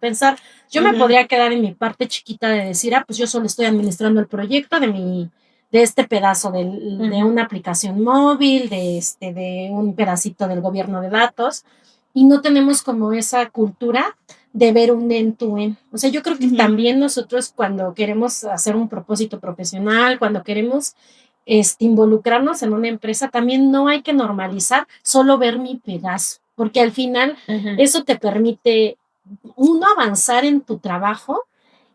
S5: yo me podría quedar en mi parte chiquita de decir, pues yo solo estoy administrando el proyecto de este pedazo de una aplicación móvil, de un pedacito del gobierno de datos, y no tenemos como esa cultura de ver un end-to-end. O sea, yo creo que también nosotros cuando queremos hacer un propósito profesional, cuando queremos involucrarnos en una empresa, también no hay que normalizar solo ver mi pedazo, porque al final eso te permite, uno, avanzar en tu trabajo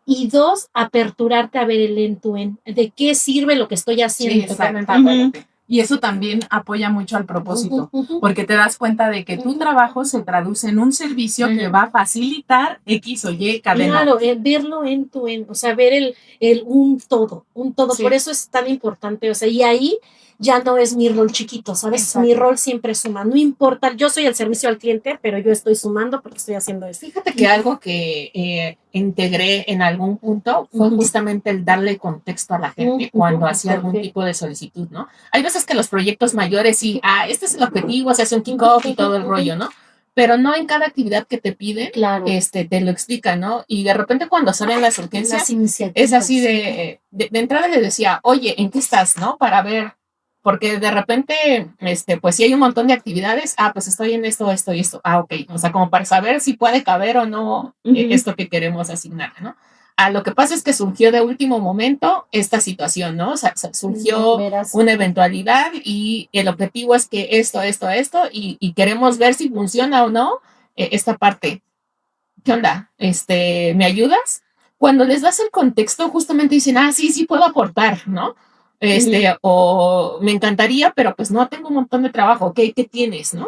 S5: Y 2, aperturarte a ver el end-to-end, de qué sirve lo que estoy haciendo.
S3: Sí, exactamente. Y eso también apoya mucho al propósito, porque te das cuenta de que tu trabajo se traduce en un servicio que va a facilitar X o Y cadena.
S5: Claro, verlo end-to-end, o sea, ver un todo.
S3: Sí.
S5: Por eso es tan importante, o sea, y ahí ya no es mi rol chiquito, ¿sabes?
S3: Exacto.
S5: Mi rol siempre suma, no importa, yo soy el servicio al cliente, pero yo estoy sumando porque estoy haciendo esto.
S4: Fíjate que algo que integré en algún punto fue justamente el darle contexto a la gente cuando hacía algún tipo de solicitud, ¿no? Hay veces que los proyectos mayores sí, este es el objetivo, se hace un kick-off y todo el rollo, ¿no? Pero no en cada actividad que te piden,
S5: Claro.
S4: te lo explican, ¿no? Y de repente cuando salen las urgencias,
S5: iniciativas.
S4: es así de entrada le decía, oye, ¿en qué estás, no? Para ver, porque de repente, pues si hay un montón de actividades, pues estoy en esto, esto y esto. Ok, o sea, como para saber si puede caber o no esto que queremos asignar, ¿no? Lo que pasa es que surgió de último momento esta situación, ¿no? O sea, surgió una eventualidad y el objetivo es que esto, y queremos ver si funciona o no esta parte. ¿Qué onda? ¿Me ayudas? Cuando les das el contexto, justamente dicen, sí puedo aportar, ¿no? O me encantaría, pero pues no tengo un montón de trabajo. ¿Qué tienes, no?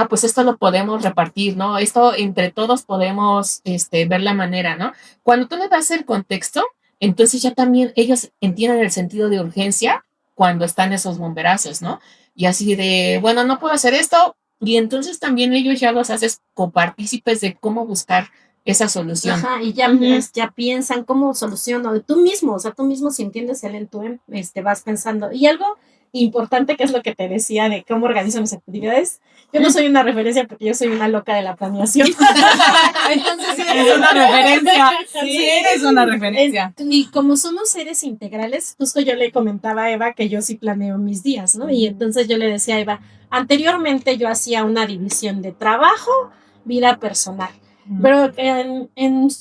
S4: Pues esto lo podemos repartir, ¿no? Esto entre todos podemos ver la manera, ¿no? Cuando tú le das el contexto, entonces ya también ellos entienden el sentido de urgencia cuando están esos bomberazos, ¿no? Y así de, bueno, no puedo hacer esto, y entonces también ellos ya los haces copartícipes de cómo buscar esa solución.
S5: Ajá, y ya, ya piensan cómo soluciono, tú mismo si entiendes el end-to-end, vas pensando. Y algo importante que es lo que te decía de cómo organizo mis actividades, yo no soy una referencia porque yo soy una loca de la planeación.
S3: Entonces sí eres una referencia. Sí eres una referencia.
S5: Y como somos seres integrales, justo yo le comentaba a Eva que yo sí planeo mis días, ¿no? Y entonces yo le decía a Eva, anteriormente yo hacía una división de trabajo, vida personal. Pero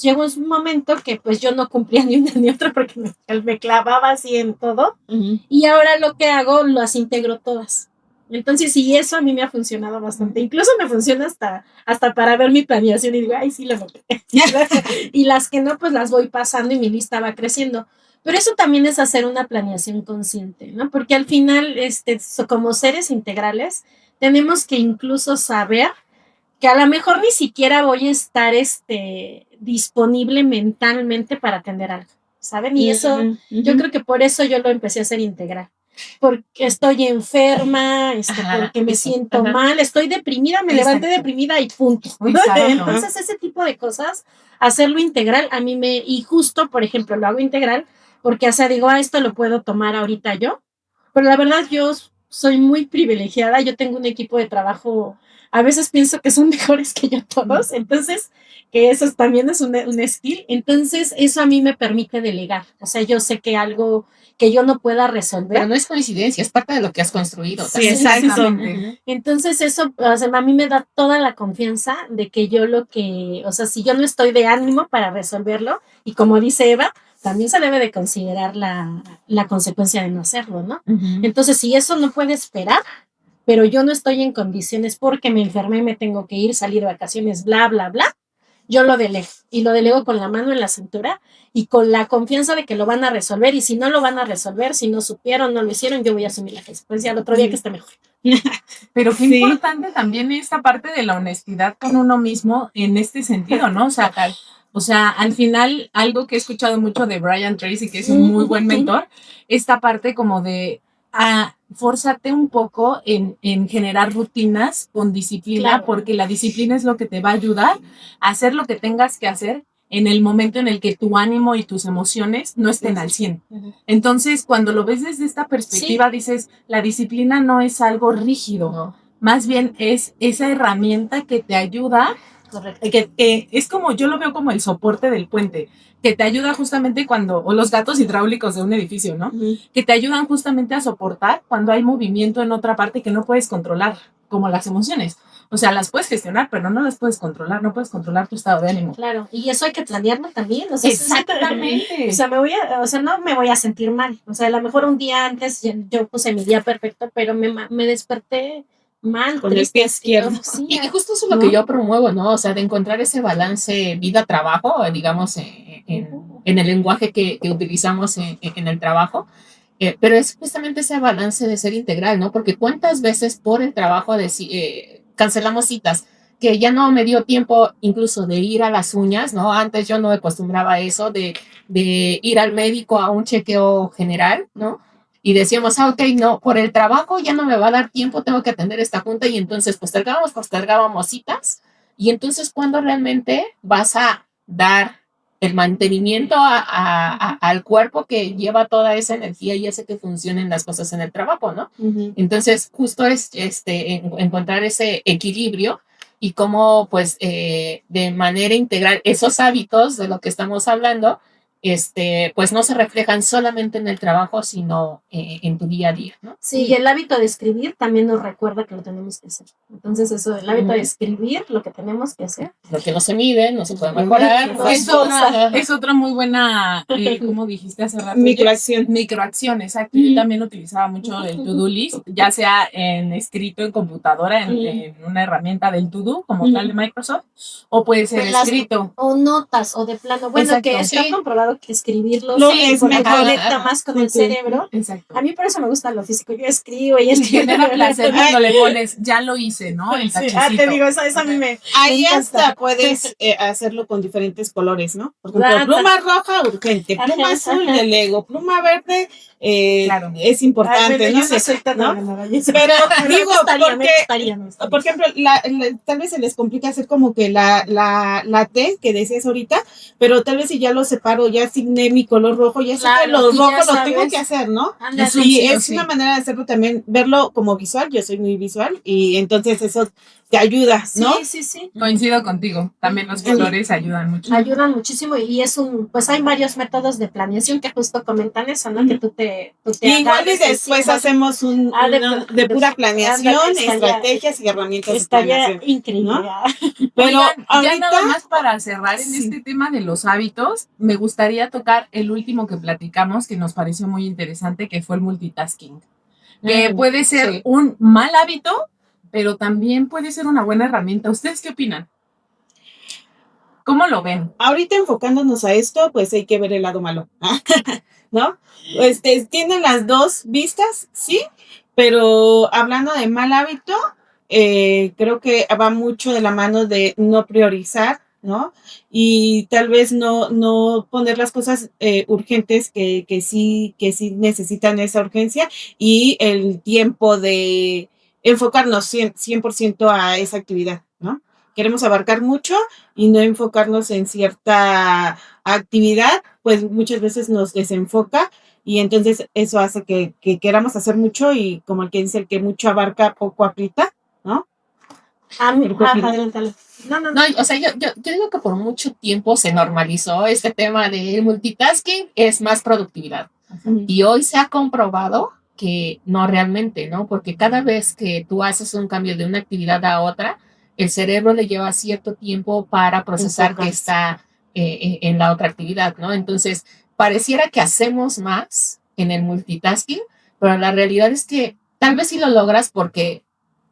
S5: llegó un momento que pues yo no cumplía ni una ni otra porque me clavaba así en todo. Y ahora lo que hago, las integro todas. Entonces, y eso a mí me ha funcionado bastante. Incluso me funciona hasta para ver mi planeación y digo, ay, sí, lo logré. Y las que no, pues las voy pasando y mi lista va creciendo. Pero eso también es hacer una planeación consciente, ¿no? Porque al final, como seres integrales, tenemos que incluso saber que a lo mejor ni siquiera voy a estar disponible mentalmente para atender algo, ¿saben? Y eso, yo creo que por eso yo lo empecé a hacer integral. Porque estoy enferma, porque me siento mal, estoy deprimida, me levanté deprimida y punto. Entonces, ese tipo de cosas, hacerlo integral, a mí y justo, por ejemplo, lo hago integral, porque, o sea, digo, esto lo puedo tomar ahorita yo, pero la verdad yo soy muy privilegiada, yo tengo un equipo de trabajo, a veces pienso que son mejores que yo todos, entonces, que eso también es un skill, entonces eso a mí me permite delegar, o sea, yo sé que algo que yo no pueda resolver.
S4: Pero no es coincidencia, es parte de lo que has construido.
S3: Sí, exactamente.
S5: Entonces eso, o sea, a mí me da toda la confianza de que yo o sea, si yo no estoy de ánimo para resolverlo, y como dice Eva, también se debe de considerar la consecuencia de no hacerlo, ¿no? Entonces, si eso no puede esperar, pero yo no estoy en condiciones porque me enfermé, me tengo que ir, salir de vacaciones, bla, bla, bla, yo lo delego. Y lo delego con la mano en la cintura y con la confianza de que lo van a resolver. Y si no lo van a resolver, si no supieron, no lo hicieron, yo voy a asumir la consecuencia al otro día que esté mejor.
S3: Pero qué importante también esta parte de la honestidad con uno mismo en este sentido, ¿no? O sea, al final, algo que he escuchado mucho de Brian Tracy, que es un muy buen mentor, esta parte como de fórzate un poco en generar rutinas con disciplina, porque la disciplina es lo que te va a ayudar a hacer lo que tengas que hacer en el momento en el que tu ánimo y tus emociones no estén al 100. Entonces, cuando lo ves desde esta perspectiva, dices, la disciplina no es algo rígido, más bien es esa herramienta que te ayuda. Correcto. Que es como, yo lo veo como el soporte del puente, que te ayuda justamente o los gatos hidráulicos de un edificio, ¿no? Que te ayudan justamente a soportar cuando hay movimiento en otra parte que no puedes controlar, como las emociones. O sea, las puedes gestionar, pero no las puedes controlar, no puedes controlar tu estado de ánimo.
S5: Claro, y eso hay que planearlo también. O sea,
S3: exactamente.
S5: O sea, no me voy a sentir mal. O sea, a lo mejor un día antes yo puse mi día perfecto, pero me desperté mal,
S2: con el pie izquierdo.
S5: Sí,
S4: y justo eso es lo que yo promuevo, ¿no? O sea, de encontrar ese balance vida-trabajo, digamos, en el lenguaje que utilizamos en el trabajo. Pero es justamente ese balance de ser integral, ¿no? Porque cuántas veces por el trabajo cancelamos citas, que ya no me dio tiempo incluso de ir a las uñas, ¿no? Antes yo no me acostumbraba a eso, de ir al médico a un chequeo general, ¿no? Y decíamos, ok, no, por el trabajo ya no me va a dar tiempo, tengo que atender esta junta, y entonces postergábamos citas, y entonces ¿cuándo realmente vas a dar el mantenimiento al cuerpo que lleva toda esa energía y hace que funcionen las cosas en el trabajo, ¿no? Uh-huh. Entonces, justo es encontrar ese equilibrio y cómo, pues, de manera integral, esos hábitos de lo que estamos hablando, pues no se reflejan solamente en el trabajo, sino en tu día a día, ¿no?
S5: Sí, y el hábito de escribir también nos recuerda que lo tenemos que hacer. Entonces, eso, el hábito de escribir lo que tenemos que hacer.
S4: Lo que no se mide, no se puede mejorar.
S3: Es otra muy buena, como dijiste hace rato. Microacción, exacto. Yo también utilizaba mucho el to-do list, ya sea en escrito en computadora, en una herramienta del to-do, como tal de Microsoft, o puede ser escrito.
S5: O notas, o de plano. Bueno, exacto, que está comprobado que escribirlo
S2: es
S5: mejor, conecta más con el cerebro.
S3: Exacto.
S5: A mí por eso me gusta lo físico. Yo escribo y
S3: genera placer cuando le pones, ya lo hice, ¿no? El tachecito.
S5: Te digo, eso a mí me
S2: ahí hasta puedes hacerlo con diferentes colores, ¿no? Por ejemplo, pluma roja, urgente, pluma azul, de Lego, pluma verde, claro, es importante, no sé, ¿no? Pero digo, por ejemplo, tal vez se les complica hacer como que la T que decías ahorita, pero tal vez si ya lo separo, ya asigné mi color rojo, ya sé que lo rojo lo tengo que hacer, ¿no? Y es una manera de hacerlo también, verlo como visual. Yo soy muy visual y entonces eso te ayuda, ¿no?
S5: Sí.
S3: Coincido contigo. También los colores ayudan mucho.
S5: Ayudan muchísimo y pues hay varios métodos de planeación que justo comentan eso, ¿no? Que tú te
S2: igual y después hacemos de pura planeación, estrategias y herramientas de planeación.
S5: Estaría increíble, ¿no?
S3: Pero ahorita, ya nada más para cerrar en este tema de los hábitos, me gustaría tocar el último que platicamos, que nos pareció muy interesante, que fue el multitasking. Que puede ser un mal hábito, pero también puede ser una buena herramienta. ¿Ustedes qué opinan? ¿Cómo lo ven?
S2: Ahorita enfocándonos a esto, pues hay que ver el lado malo, ¿no? Tienen las dos vistas, sí, pero hablando de mal hábito, creo que va mucho de la mano de no priorizar, ¿no? Y tal vez no poner las cosas urgentes que sí necesitan esa urgencia y el tiempo de enfocarnos 100% a esa actividad, ¿no? Queremos abarcar mucho y no enfocarnos en cierta actividad, pues muchas veces nos desenfoca y entonces eso hace que queramos hacer mucho y como el que dice, el que mucho abarca, poco aprieta, ¿no?
S4: No, o sea, yo digo que por mucho tiempo se normalizó este tema de multitasking, es más productividad. Uh-huh. Y hoy se ha comprobado que no realmente, ¿no? Porque cada vez que tú haces un cambio de una actividad a otra, el cerebro le lleva cierto tiempo para procesar que está en la otra actividad, ¿no? Entonces, pareciera que hacemos más en el multitasking, pero la realidad es que tal vez sí lo logras porque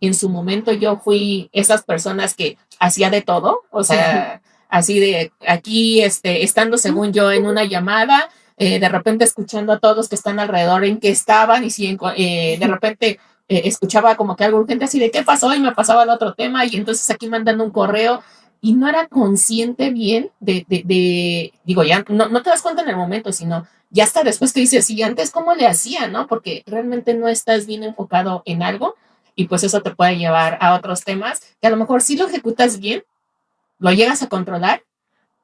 S4: en su momento yo fui esas personas que hacía de todo, o sea, así de aquí, estando según yo en una llamada, de repente escuchando a todos que están alrededor en qué estaban y si de repente escuchaba como que algo urgente así de qué pasó y me pasaba al otro tema y entonces aquí mandando un correo y no era consciente bien digo, ya no te das cuenta en el momento, sino ya hasta después que dices, sí, antes cómo le hacía, ¿no? Porque realmente no estás bien enfocado en algo y pues eso te puede llevar a otros temas que a lo mejor sí lo ejecutas bien, lo llegas a controlar,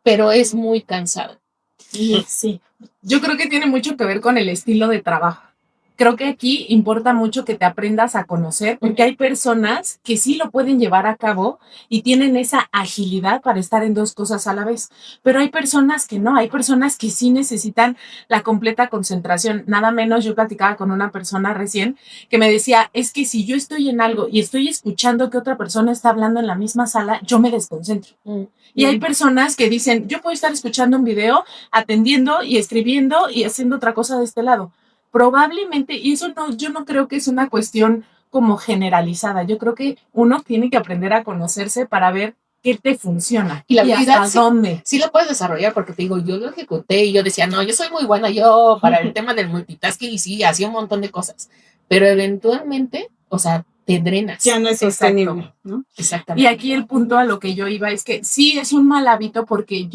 S4: pero es muy cansado.
S3: Sí. Yo creo que tiene mucho que ver con el estilo de trabajo. Creo que aquí importa mucho que te aprendas a conocer, porque hay personas que sí lo pueden llevar a cabo y tienen esa agilidad para estar en dos cosas a la vez, pero hay personas que no, hay personas que sí necesitan la completa concentración. Nada menos, yo platicaba con una persona recién que me decía, es que si yo estoy en algo y estoy escuchando que otra persona está hablando en la misma sala, yo me desconcentro. Y hay personas que dicen, yo puedo estar escuchando un video, atendiendo y escribiendo y haciendo otra cosa de este lado. Probablemente, y eso yo no creo que es una cuestión como generalizada. Yo creo que uno tiene que aprender a conocerse para ver qué te funciona
S4: Y la
S3: hasta
S4: habilidad sí,
S3: dónde.
S4: sí lo puedes desarrollar, porque te digo, yo lo ejecuté y yo decía, no, yo soy muy buena yo para el tema del multitasking y sí, hacía un montón de cosas, pero eventualmente, o sea, te drenas.
S2: Ya no es sostenible, ¿no?
S3: Y
S4: Exactamente.
S3: aquí el punto a lo que yo iba es que sí es un mal hábito porque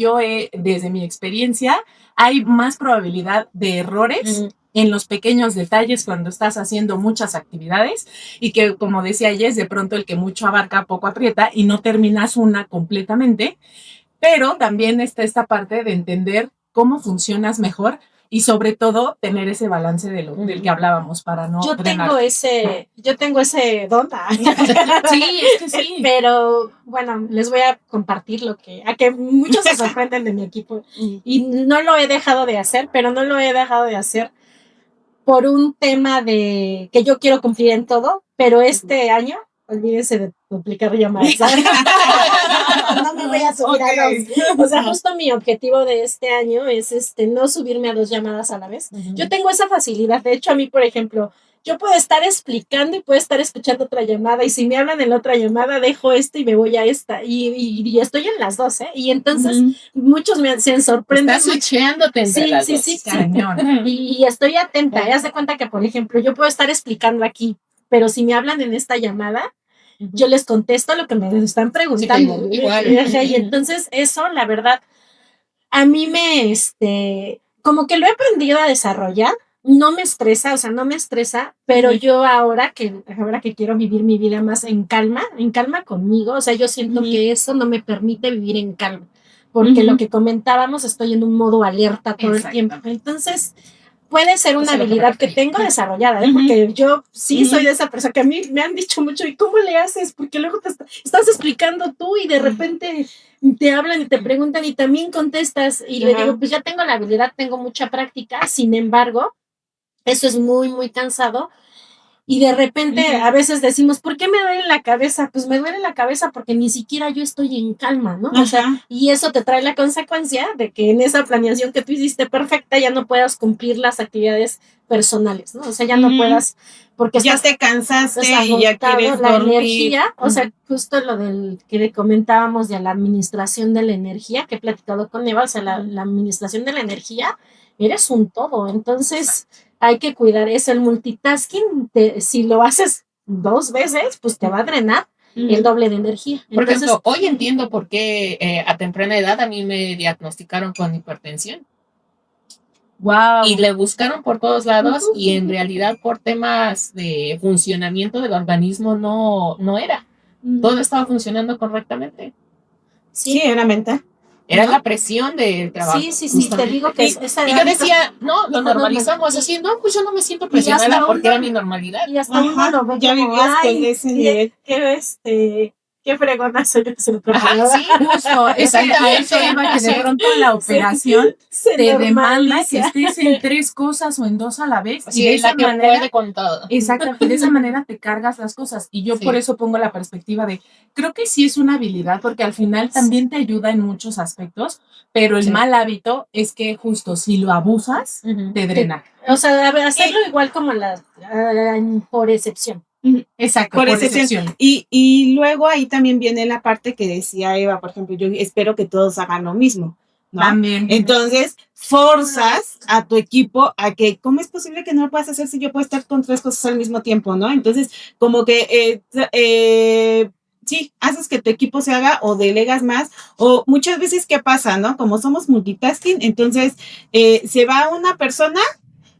S3: desde mi experiencia, hay más probabilidad de errores en los pequeños detalles cuando estás haciendo muchas actividades y que, como decía Jess, de pronto el que mucho abarca poco aprieta y no terminas una completamente, pero también está esta parte de entender cómo funcionas mejor y sobre todo tener ese balance del que hablábamos para no
S5: Yo
S3: drenar.
S5: tengo ese don.
S3: Sí, es que sí.
S5: Pero bueno, les voy a compartir a que muchos se sorprenden de mi equipo y no lo he dejado de hacer, pero no lo he dejado de hacer por un tema de que yo quiero cumplir en todo, pero este año, olvídense de duplicar llamadas. No me voy a subir a dos. O sea, justo mi objetivo de este año es no subirme a 2 llamadas a la vez. Yo tengo esa facilidad. De hecho, a mí, por ejemplo, yo puedo estar explicando y puedo estar escuchando otra llamada, y si me hablan en la otra llamada, dejo esto y me voy a esta. Y estoy en las dos, ¿eh? Y entonces muchos se sorprenden.
S4: Estás switcheándote entre las dos.
S5: Sí.
S3: Cañón.
S5: Y estoy atenta. Haz de cuenta que, por ejemplo, yo puedo estar explicando aquí, pero si me hablan en esta llamada, yo les contesto lo que me están preguntando.
S4: Sí, igual.
S5: Y entonces eso, la verdad, a mí como que lo he aprendido a desarrollar. No me estresa, pero yo ahora que quiero vivir mi vida más en calma conmigo, o sea, yo siento que eso no me permite vivir en calma, porque lo que comentábamos, estoy en un modo alerta todo el tiempo. Entonces, puede ser una habilidad que tengo desarrollada, porque yo sí soy de esa persona que a mí me han dicho mucho, ¿y cómo le haces? Porque luego te estás explicando tú y de repente te hablan y te preguntan y también contestas, y le digo, pues ya tengo la habilidad, tengo mucha práctica, sin embargo, eso es muy, muy cansado. Y de repente a veces decimos, ¿por qué me duele la cabeza? Pues me duele la cabeza porque ni siquiera yo estoy en calma, ¿no? O sea, y eso te trae la consecuencia de que en esa planeación que tú hiciste perfecta ya no puedas cumplir las actividades personales, ¿no? O sea, ya no puedas, porque
S2: ya te cansaste y ya quieres
S5: la
S2: dormir.
S5: energía, o sea, justo lo del que le comentábamos de la administración de la energía, que he platicado con Eva, o sea, la administración de la energía, eres un todo, entonces hay que cuidar eso. El multitasking, si lo haces 2 veces, pues te va a drenar el doble de energía.
S4: Por
S5: Entonces,
S4: ejemplo, hoy entiendo por qué a temprana edad a mí me diagnosticaron con hipertensión.
S3: Wow.
S4: Y le buscaron por todos lados y en realidad por temas de funcionamiento del organismo no era. Todo estaba funcionando correctamente.
S2: Sí, era mental.
S4: Era la presión del trabajo.
S5: Sí, te digo que
S4: y yo decía, no, lo normalizamos así, no, pues yo no me siento presionada porque era mi normalidad.
S5: Y hasta uno lo ve
S2: ya
S5: como,
S2: vivías con
S5: ay,
S2: ese nivel.
S5: qué fregona soy yo que se lo
S4: Ajá, sí,
S3: justo, exactamente, que de pronto la operación te demanda que estés en 3 cosas o en 2 a la vez.
S4: Sí,
S3: y de esa manera
S4: puede con todo.
S3: Exacto, de esa manera te cargas las cosas. Y yo por eso pongo la perspectiva de, creo que sí es una habilidad, porque al final también te ayuda en muchos aspectos, pero el mal hábito es que justo si lo abusas, te drena.
S5: O sea, hacerlo igual como por excepción.
S3: Exacto,
S2: por excepción. Y luego ahí también viene la parte que decía Eva, por ejemplo, yo espero que todos hagan lo mismo, ¿no?
S3: También.
S2: Entonces, forzas a tu equipo a que, ¿cómo es posible que no lo puedas hacer si yo puedo estar con 3 cosas al mismo tiempo, ¿no? Entonces, como que sí, haces que tu equipo se haga o delegas más, o muchas veces, ¿qué pasa, no? Como somos multitasking, entonces se va una persona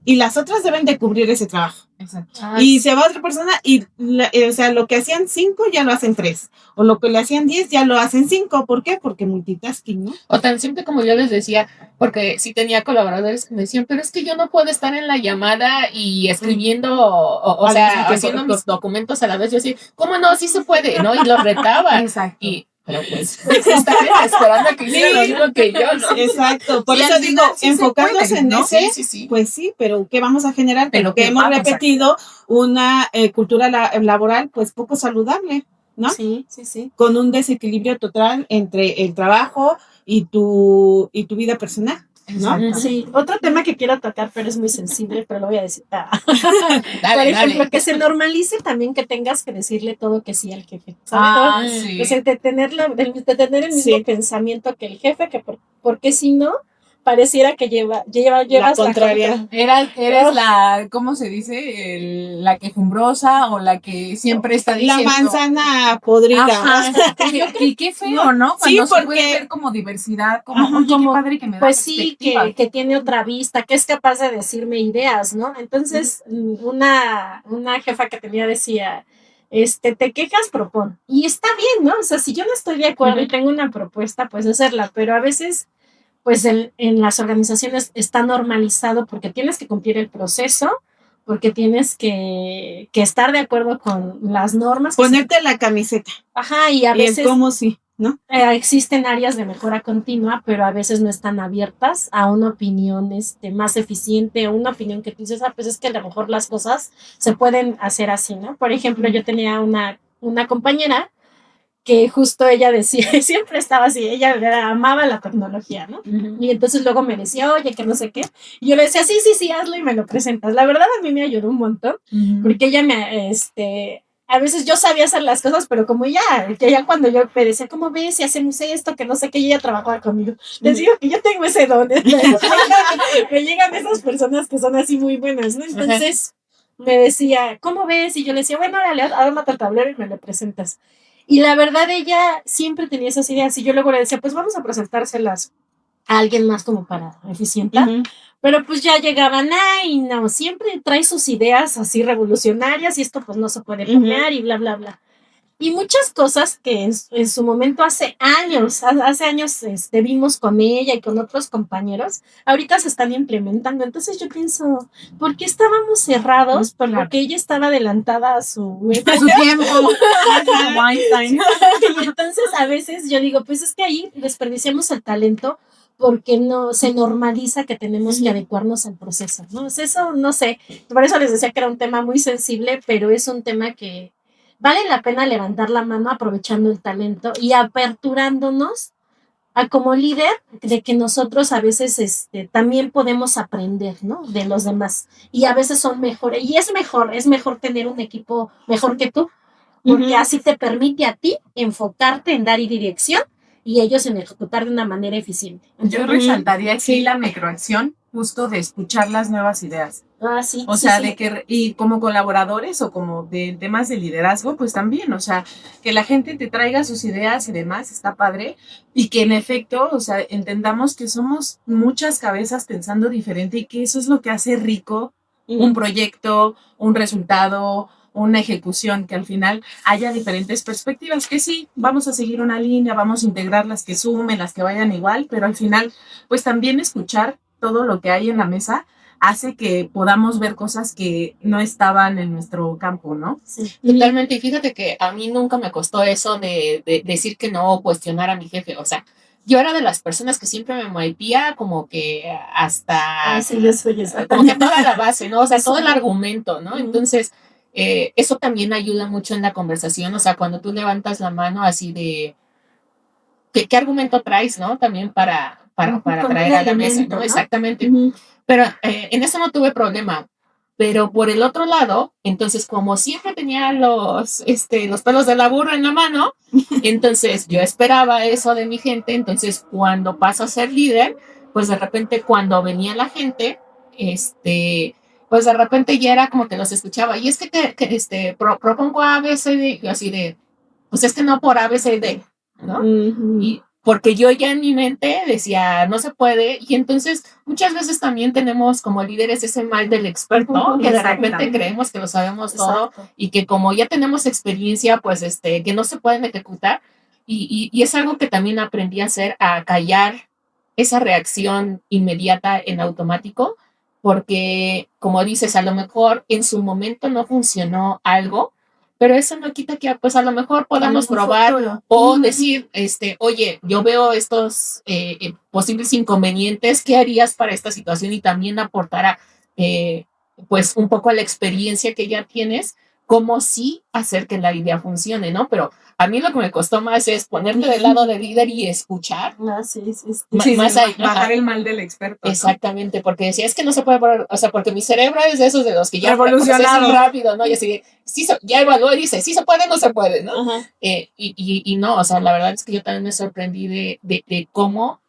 S2: y las otras deben de cubrir ese trabajo.
S3: Exacto.
S2: Y se va otra persona y, o sea, lo que hacían 5 ya lo hacen 3. O lo que le hacían 10 ya lo hacen 5. ¿Por qué? Porque multitasking, ¿no?
S4: O tan simple como yo les decía, porque sí tenía colaboradores que me decían, pero es que yo no puedo estar en la llamada y escribiendo, o sea, haciendo mis documentos a la vez. Yo así, ¿cómo no? Sí se puede, ¿no? Y lo retaba.
S3: Exacto.
S4: Pero pues, estaban esperando que hiciera lo mismo que yo, ¿no?
S2: Exacto, por
S3: Sí,
S2: eso digo, enfocándonos en
S4: ¿no?
S2: ese,
S4: Sí.
S2: Pues sí, pero ¿qué vamos a generar?
S3: Pero
S2: Porque
S3: ¿qué
S2: hemos
S3: va a pasar?
S2: repetido una cultura laboral pues poco saludable, ¿no?
S5: Sí.
S2: Con un desequilibrio total entre el trabajo y tu vida personal. ¿no?
S5: Sí, otro tema que quiero tocar, pero es muy sensible, pero lo voy a decir.
S4: Dale,
S5: Por ejemplo,
S4: dale.
S5: que se normalice también que tengas que decirle todo que sí al jefe, ¿sabes?
S3: Sí.
S5: O sea, de tener el mismo
S2: Sí.
S5: pensamiento que el jefe, que porque si no, pareciera que llevas
S2: La contraria.
S3: Eres la, ¿cómo se dice? La quejumbrosa o la que siempre está
S2: La
S3: diciendo.
S2: manzana podrida.
S3: Ajá. Y qué feo, ¿no?
S2: Sí,
S3: Cuando se
S2: porque-
S3: puede ver como diversidad, como,
S5: Ajá,
S3: oye,
S5: como,
S3: qué padre que me da
S5: pues sí,
S3: perspectiva.
S5: que tiene otra vista, que es capaz de decirme ideas, ¿no? Entonces, una jefa que tenía decía, te quejas, propon. Y está bien, ¿no? O sea, si yo no estoy de acuerdo y tengo una propuesta, pues hacerla, pero a veces, pues en las organizaciones está normalizado porque tienes que cumplir el proceso, porque tienes que estar de acuerdo con las normas.
S2: Ponerte la camiseta.
S5: Ajá, y a
S2: Y el
S5: veces
S2: cómo sí, ¿no?
S5: existen áreas de mejora continua, pero a veces no están abiertas a una opinión más eficiente o una opinión que tú dices, pues es que a lo mejor las cosas se pueden hacer así, ¿no? Por ejemplo, yo tenía una compañera que justo ella decía, siempre estaba así, ella amaba la tecnología, ¿no? Y entonces luego me decía, oye, que no sé qué. Y yo le decía, sí, hazlo y me lo presentas. La verdad a mí me ayudó un montón, porque ella a veces yo sabía hacer las cosas, pero como que ya cuando yo me decía, ¿cómo ves si hacemos esto? Que no sé qué, ella trabajaba conmigo. Les digo que yo tengo ese don. Me llegan esas personas que son así muy buenas, ¿no? Entonces me decía, ¿cómo ves? Y yo le decía, bueno, órale, ármate el tablero y me lo presentas. Y la verdad, ella siempre tenía esas ideas. Y yo luego le decía, pues vamos a presentárselas a alguien más como para eficientar. Pero pues ya llegaban, ay, no, siempre trae sus ideas así revolucionarias y esto pues no se puede copiar y bla, bla, bla. Y muchas cosas que en su momento hace años vimos con ella y con otros compañeros, ahorita se están implementando. Entonces yo pienso, ¿por qué estábamos cerrados? Porque ella estaba adelantada a su
S3: tiempo. Weinstein.
S5: Y entonces a veces yo digo, pues es que ahí desperdiciamos el talento porque no se normaliza que tenemos que adecuarnos al proceso, ¿no? O sea, eso no sé, por eso les decía que era un tema muy sensible, pero es un tema que vale la pena levantar la mano aprovechando el talento y aperturándonos a como líder de que nosotros a veces también podemos aprender, ¿no? De los demás y a veces son mejores y es mejor tener un equipo mejor que tú porque así te permite a ti enfocarte en dar dirección y ellos en ejecutar de una manera eficiente.
S3: Yo resaltaría aquí la microacción justo de escuchar las nuevas ideas.
S5: Sí.
S3: O sea, de que, y como colaboradores o como de temas de liderazgo, pues también, o sea, que la gente te traiga sus ideas y demás, está padre, y que en efecto, o sea, entendamos que somos muchas cabezas pensando diferente y que eso es lo que hace rico un proyecto, un resultado, una ejecución, que al final haya diferentes perspectivas, que sí, vamos a seguir una línea, vamos a integrar las que sumen, las que vayan igual, pero al final, pues también escuchar todo lo que hay en la mesa hace que podamos ver cosas que no estaban en nuestro campo, ¿no?
S5: Sí.
S4: Totalmente, y fíjate que a mí nunca me costó eso de decir que no o cuestionar a mi jefe, o sea, yo era de las personas que siempre me movía como que hasta
S5: yo soy esa.
S4: como que toda la base, ¿no? O sea, todo el argumento, ¿no? Entonces, eso también ayuda mucho en la conversación, o sea, cuando tú levantas la mano así de, ¿qué argumento traes, no? También para traer a la mesa, ¿no? Exactamente. Pero en eso no tuve problema. Pero por el otro lado, entonces, como siempre tenía los pelos de la burra en la mano, entonces yo esperaba eso de mi gente. Entonces, cuando paso a ser líder, pues de repente cuando venía la gente, pues de repente ya era como que los escuchaba. Y es que propongo A, B, C, D, y así de, pues es que no por A, B, C, D, ¿no? Y porque yo ya en mi mente decía, no se puede, y entonces muchas veces también tenemos como líderes ese mal del experto, que de repente creemos que lo sabemos todo, y que como ya tenemos experiencia, pues que no se pueden ejecutar, y es algo que también aprendí a hacer, a callar esa reacción inmediata en automático, porque como dices, a lo mejor en su momento no funcionó algo, pero eso no quita que pues a lo mejor podamos probar futuro. O decir, oye, yo veo estos posibles inconvenientes, ¿qué harías para esta situación? Y también aportar pues un poco a la experiencia que ya tienes cómo sí hacer que la idea funcione, ¿no? Pero a mí lo que me costó más es ponerte del lado del líder y escuchar.
S3: Bajar el mal del experto, ¿no?
S4: Exactamente, porque decía, es que no se puede poner, o sea, porque mi cerebro es de esos de los que ya
S3: revolucionado
S4: rápido, ¿no? Y así, sí, ya evaluó y dice, sí se puede, no se puede, ¿no? Y no, o sea, la verdad es que yo también me sorprendí de cómo,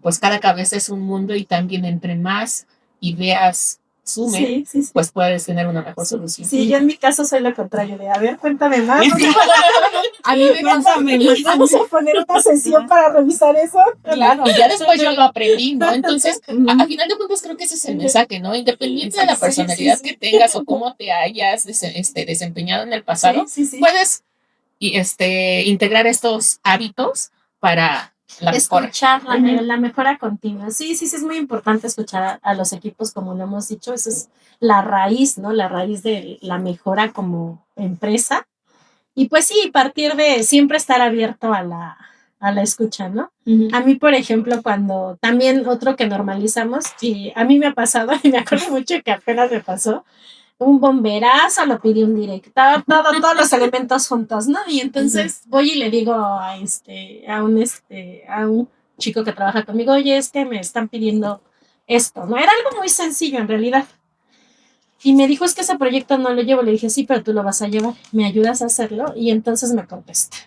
S4: pues cada cabeza es un mundo y también entre más ideas sumen, pues puedes tener una mejor solución.
S5: Sí, yo en mi caso soy lo contrario de, a ver, cuéntame más.
S3: A mí me
S5: vamos a poner una sesión para revisar eso.
S4: Claro, y ya después yo lo aprendí, ¿no? Entonces, a final de cuentas creo que ese es el mensaje, ¿no? Independiente de la personalidad que tengas o cómo te hayas desempeñado en el pasado, puedes integrar estos hábitos para la mejora.
S5: Escuchar la mejora continua. Sí, es muy importante escuchar a los equipos, como lo hemos dicho, eso es la raíz, ¿no? La raíz de la mejora como empresa. Y pues sí, partir de siempre estar abierto a la escucha, ¿no? A mí, por ejemplo, cuando también otro que normalizamos, y a mí me ha pasado, y me acuerdo mucho que apenas me pasó, un bomberazo, lo pidió un director, todos los elementos juntos, ¿no? Y entonces voy y le digo a un chico que trabaja conmigo, oye, me están pidiendo esto, ¿no? Era algo muy sencillo en realidad. Y me dijo, es que ese proyecto no lo llevo. Le dije, sí, pero tú lo vas a llevar, ¿me ayudas a hacerlo? Y entonces me contesta.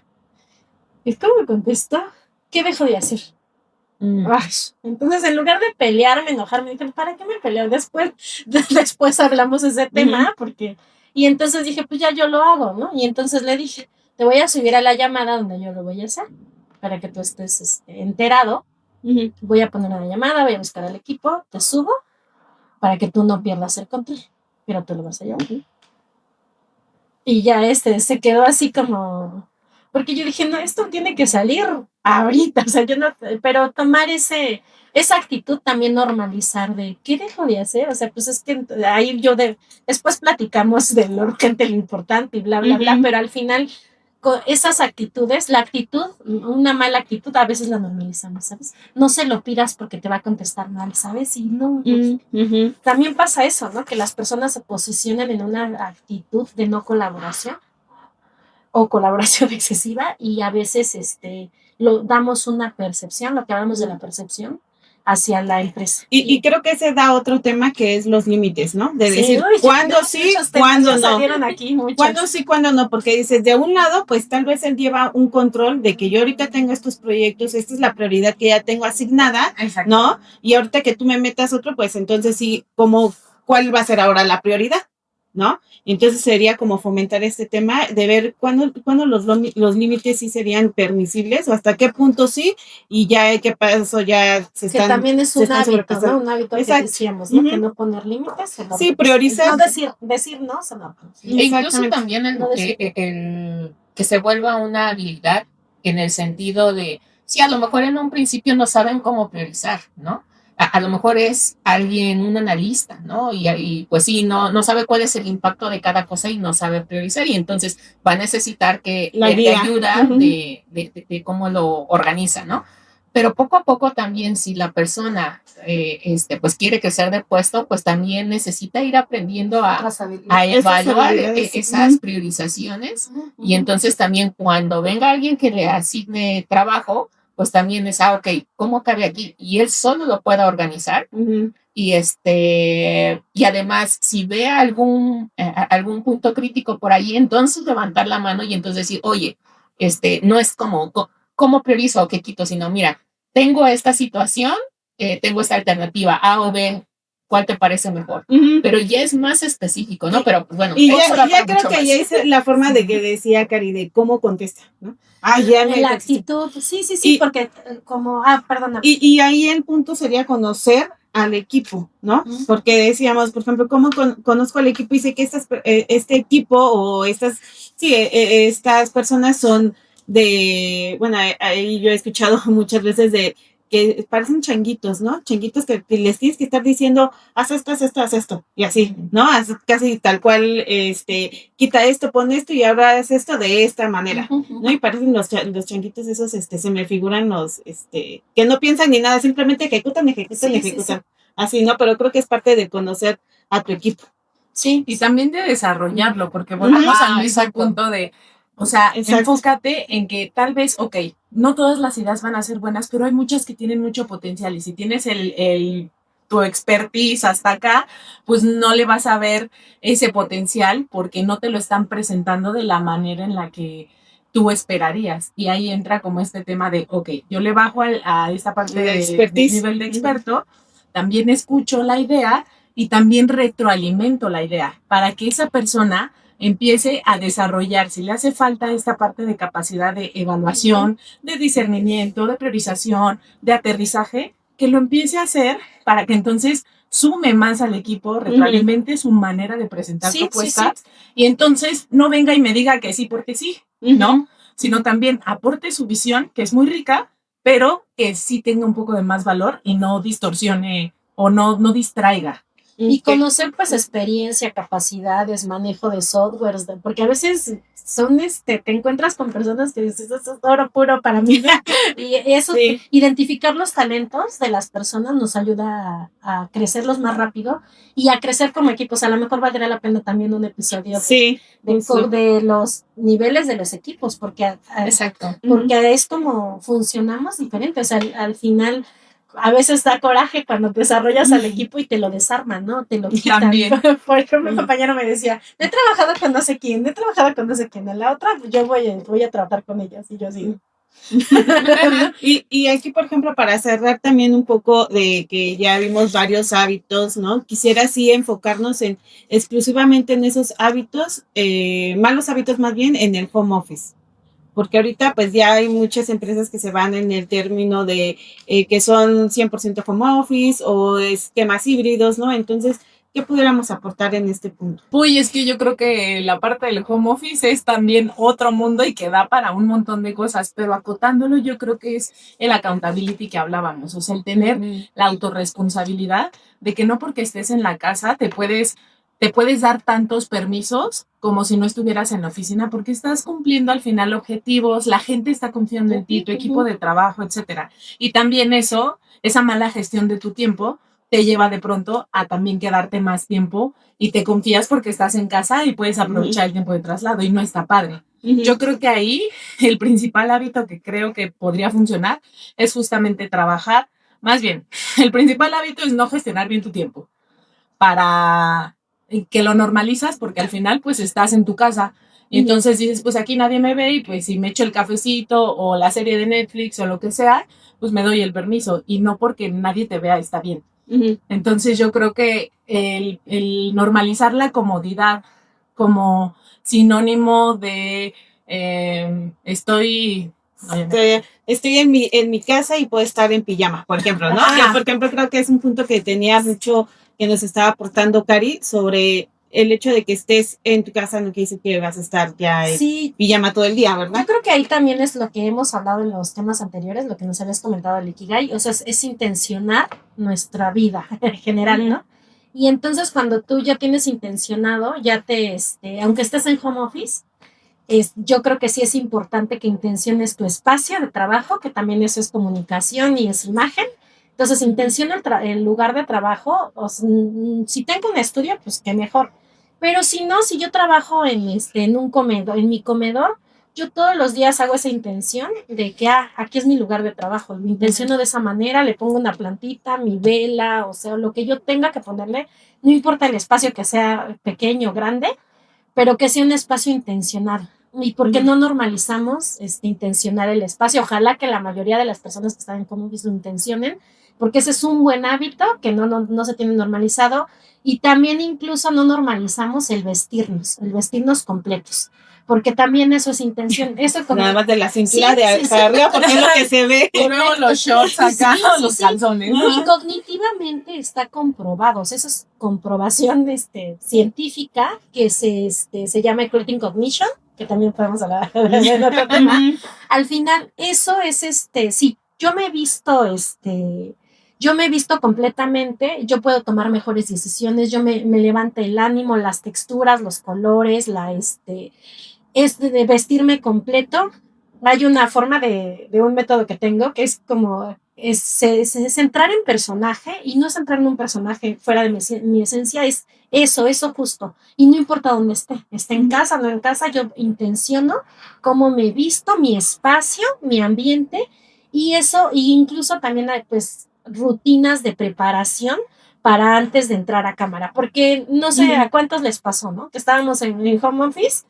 S5: ¿Y cómo me contestó? ¿Qué dejo de hacer? Ay, entonces, en lugar de pelearme, enojarme, dije, ¿para qué me peleo? Después hablamos de ese tema, y entonces dije, pues ya yo lo hago, ¿no? Y entonces le dije, te voy a subir a la llamada donde yo lo voy a hacer, para que tú estés enterado. Voy a poner una llamada, voy a buscar al equipo, te subo, para que tú no pierdas el control, pero tú lo vas a llevar. Y ya se quedó así como... Porque yo dije, no, esto tiene que salir ahorita, o sea, yo no, pero tomar esa actitud también normalizar de, ¿qué dejo de hacer? O sea, pues es que ahí después platicamos de lo urgente, lo importante y bla, bla, bla, pero al final, con esas actitudes, una mala actitud, a veces la normalizamos, ¿sabes? No se lo pidas porque te va a contestar mal, ¿sabes? Y no, también pasa eso, ¿no? Que las personas se posicionan en una actitud de no colaboración o colaboración excesiva y a veces damos una percepción, lo que hablamos de la percepción, hacia la empresa.
S2: Y creo que ese da otro tema que es los límites, ¿no? De decir cuándo sí, cuándo no. Cuándo sí, cuándo no, porque dices, de un lado, pues tal vez él lleva un control de que yo ahorita tengo estos proyectos, esta es la prioridad que ya tengo asignada, ¿no? Y ahorita que tú me metas otro, pues entonces sí, ¿cuál va a ser ahora la prioridad? ¿No? Entonces sería como fomentar este tema de ver cuándo los límites sí serían permisibles o hasta qué punto sí, y ya qué pasó, ya se están...
S5: Que también es un hábito, ¿no? Un hábito que decíamos, ¿no? Que no poner límites.
S2: Sí, priorizar.
S5: No decir no, no.
S4: E incluso también el que se vuelva una habilidad en el sentido de, sí, a lo mejor en un principio no saben cómo priorizar, ¿no? A lo mejor es alguien, un analista, ¿no? Y pues sí, no sabe cuál es el impacto de cada cosa y no sabe priorizar y entonces va a necesitar que le ayuda de cómo lo organiza, ¿no? Pero poco a poco también si la persona pues quiere crecer de puesto, pues también necesita ir aprendiendo a evaluar esas priorizaciones y entonces también cuando venga alguien que le asigne trabajo, pues también es, ok, ¿cómo cabe aquí? Y él solo lo pueda organizar. Y y además, si ve algún punto crítico por ahí, entonces levantar la mano y entonces decir, oye, no es ¿cómo priorizo o qué quito? Sino, mira, tengo esta situación, tengo esta alternativa A o B, ¿cuál te parece mejor? Pero ya es más específico, ¿no? Pero bueno.
S2: Y ya creo que ya es la forma de que decía Cari, de cómo contesta, ¿no?
S5: La actitud, sí, porque perdona.
S2: Y ahí el punto sería conocer al equipo, ¿no? Porque decíamos, por ejemplo, ¿cómo conozco al equipo? Y sé que este equipo o estas personas son bueno, ahí yo he escuchado muchas veces que parecen changuitos, ¿no? Changuitos que les tienes que estar diciendo, haz esto, haz esto, y así, ¿no? Casi tal cual, quita esto, pon esto, y ahora haz esto de esta manera, ¿no? Y parecen los changuitos esos, se me figuran los, que no piensan ni nada, simplemente ejecutan. Así, ¿no? Pero creo que es parte de conocer a tu equipo.
S5: Sí.
S3: Y también de desarrollarlo, porque volvemos al mismo
S2: exacto.
S3: punto de, o sea,
S2: Exacto.
S3: enfócate en que tal vez, ok, no todas las ideas van a ser buenas, pero hay muchas que tienen mucho potencial y si tienes tu expertise hasta acá, pues no le vas a ver ese potencial porque no te lo están presentando de la manera en la que tú esperarías. Y ahí entra como este tema de, ok, yo le bajo a esta parte
S2: De
S3: de
S2: expertise.
S3: nivel de experto, también escucho la idea y también retroalimento la idea para que esa persona empiece a desarrollar, si le hace falta esta parte de capacidad de evaluación, de discernimiento, de priorización, de aterrizaje, que lo empiece a hacer para que entonces sume más al equipo, retroalimente su manera de presentar propuestas y entonces no venga y me diga que sí porque sí, ¿no? Sino también aporte su visión, que es muy rica, pero que sí tenga un poco de más valor y no distorsione o no distraiga.
S5: Y conocer pues experiencia, capacidades, manejo de softwares, porque a veces son te encuentras con personas que dices, eso es oro puro para mí. Y eso, identificar los talentos de las personas nos ayuda a crecerlos más rápido y a crecer como equipo. O sea, a lo mejor valdría la pena también un episodio de los niveles de los equipos, porque
S3: exacto.
S5: Porque es como funcionamos diferente. O sea, al final a veces da coraje cuando desarrollas al equipo y te lo desarman, ¿no? Te lo quitan.
S3: También.
S5: Por ejemplo, mi compañero me decía, he trabajado con no sé quién, en la otra yo voy a trabajar con ellas, y yo así.
S2: Y aquí, por ejemplo, para cerrar también un poco de que ya vimos varios hábitos, ¿no? Quisiera sí enfocarnos exclusivamente en esos hábitos, malos hábitos más bien, en el home office. Porque ahorita pues ya hay muchas empresas que se van en el término de que son 100% home office o esquemas híbridos, ¿no? Entonces, ¿qué pudiéramos aportar en este punto?
S3: Uy, es que yo creo que la parte del home office es también otro mundo y que da para un montón de cosas, pero acotándolo yo creo que es el accountability que hablábamos, o sea, el tener la autorresponsabilidad de que no porque estés en la casa te puedes dar tantos permisos como si no estuvieras en la oficina porque estás cumpliendo al final objetivos, la gente está confiando en ti, tu equipo de trabajo, etcétera. Y también esa mala gestión de tu tiempo te lleva de pronto a también quedarte más tiempo y te confías porque estás en casa y puedes aprovechar el tiempo de traslado y no está padre. Yo creo que ahí el principal hábito que creo que podría funcionar es justamente trabajar. Más bien, el principal hábito es no gestionar bien tu tiempo para que lo normalizas porque al final pues estás en tu casa y entonces dices pues aquí nadie me ve y pues si me echo el cafecito o la serie de Netflix o lo que sea, pues me doy el permiso y no porque nadie te vea está bien. Entonces yo creo que el normalizar la comodidad como sinónimo de estoy
S2: en mi casa y puedo estar en pijama, por ejemplo, ¿no? Que, por ejemplo, creo que es un punto que tenía mucho que nos estaba aportando Cari sobre el hecho de que estés en tu casa no quiere decir que vas a estar ya en pijama todo el día, ¿verdad?
S5: Yo creo que ahí también es lo que hemos hablado en los temas anteriores, lo que nos habías comentado del Ikigai, o sea, es intencionar nuestra vida en general, ¿no? Y entonces cuando tú ya tienes intencionado, ya aunque estés en home office, yo creo que sí es importante que intenciones tu espacio de trabajo, que también eso es comunicación y es imagen. Entonces, intenciona el lugar de trabajo. Si tengo un estudio, pues qué mejor. Pero si no, si yo trabajo en un comedor, en mi comedor, yo todos los días hago esa intención de que aquí es mi lugar de trabajo. Lo intenciono de esa manera, le pongo una plantita, mi vela, o sea, lo que yo tenga que ponerle, no importa el espacio que sea pequeño o grande, pero que sea un espacio intencional. ¿Y por qué no normalizamos intencionar el espacio? Ojalá que la mayoría de las personas que están en home office lo intencionen, porque ese es un buen hábito que no se tiene normalizado. Y también incluso no normalizamos el vestirnos completos, porque también eso es intención. Eso como,
S2: nada más de la cintura para arriba, porque es lo que se ve.
S3: Y luego los shorts acá, los calzones.
S5: Y cognitivamente está comprobado, o sea, eso es comprobación científica que se llama Creating Cognition, que también podemos hablar de otro tema. Al final, eso es sí, yo me he visto completamente, yo puedo tomar mejores decisiones, me levanta el ánimo, las texturas, los colores, es de vestirme completo, hay una forma de un método que tengo que es como es entrar en personaje y no es entrar en un personaje fuera de mi esencia, es eso justo. Y no importa dónde esté en casa, no en casa, yo intenciono cómo me visto, mi espacio, mi ambiente y eso, y incluso también hay pues rutinas de preparación para antes de entrar a cámara, porque no sé a cuántos les pasó, ¿no? Que estábamos en el home office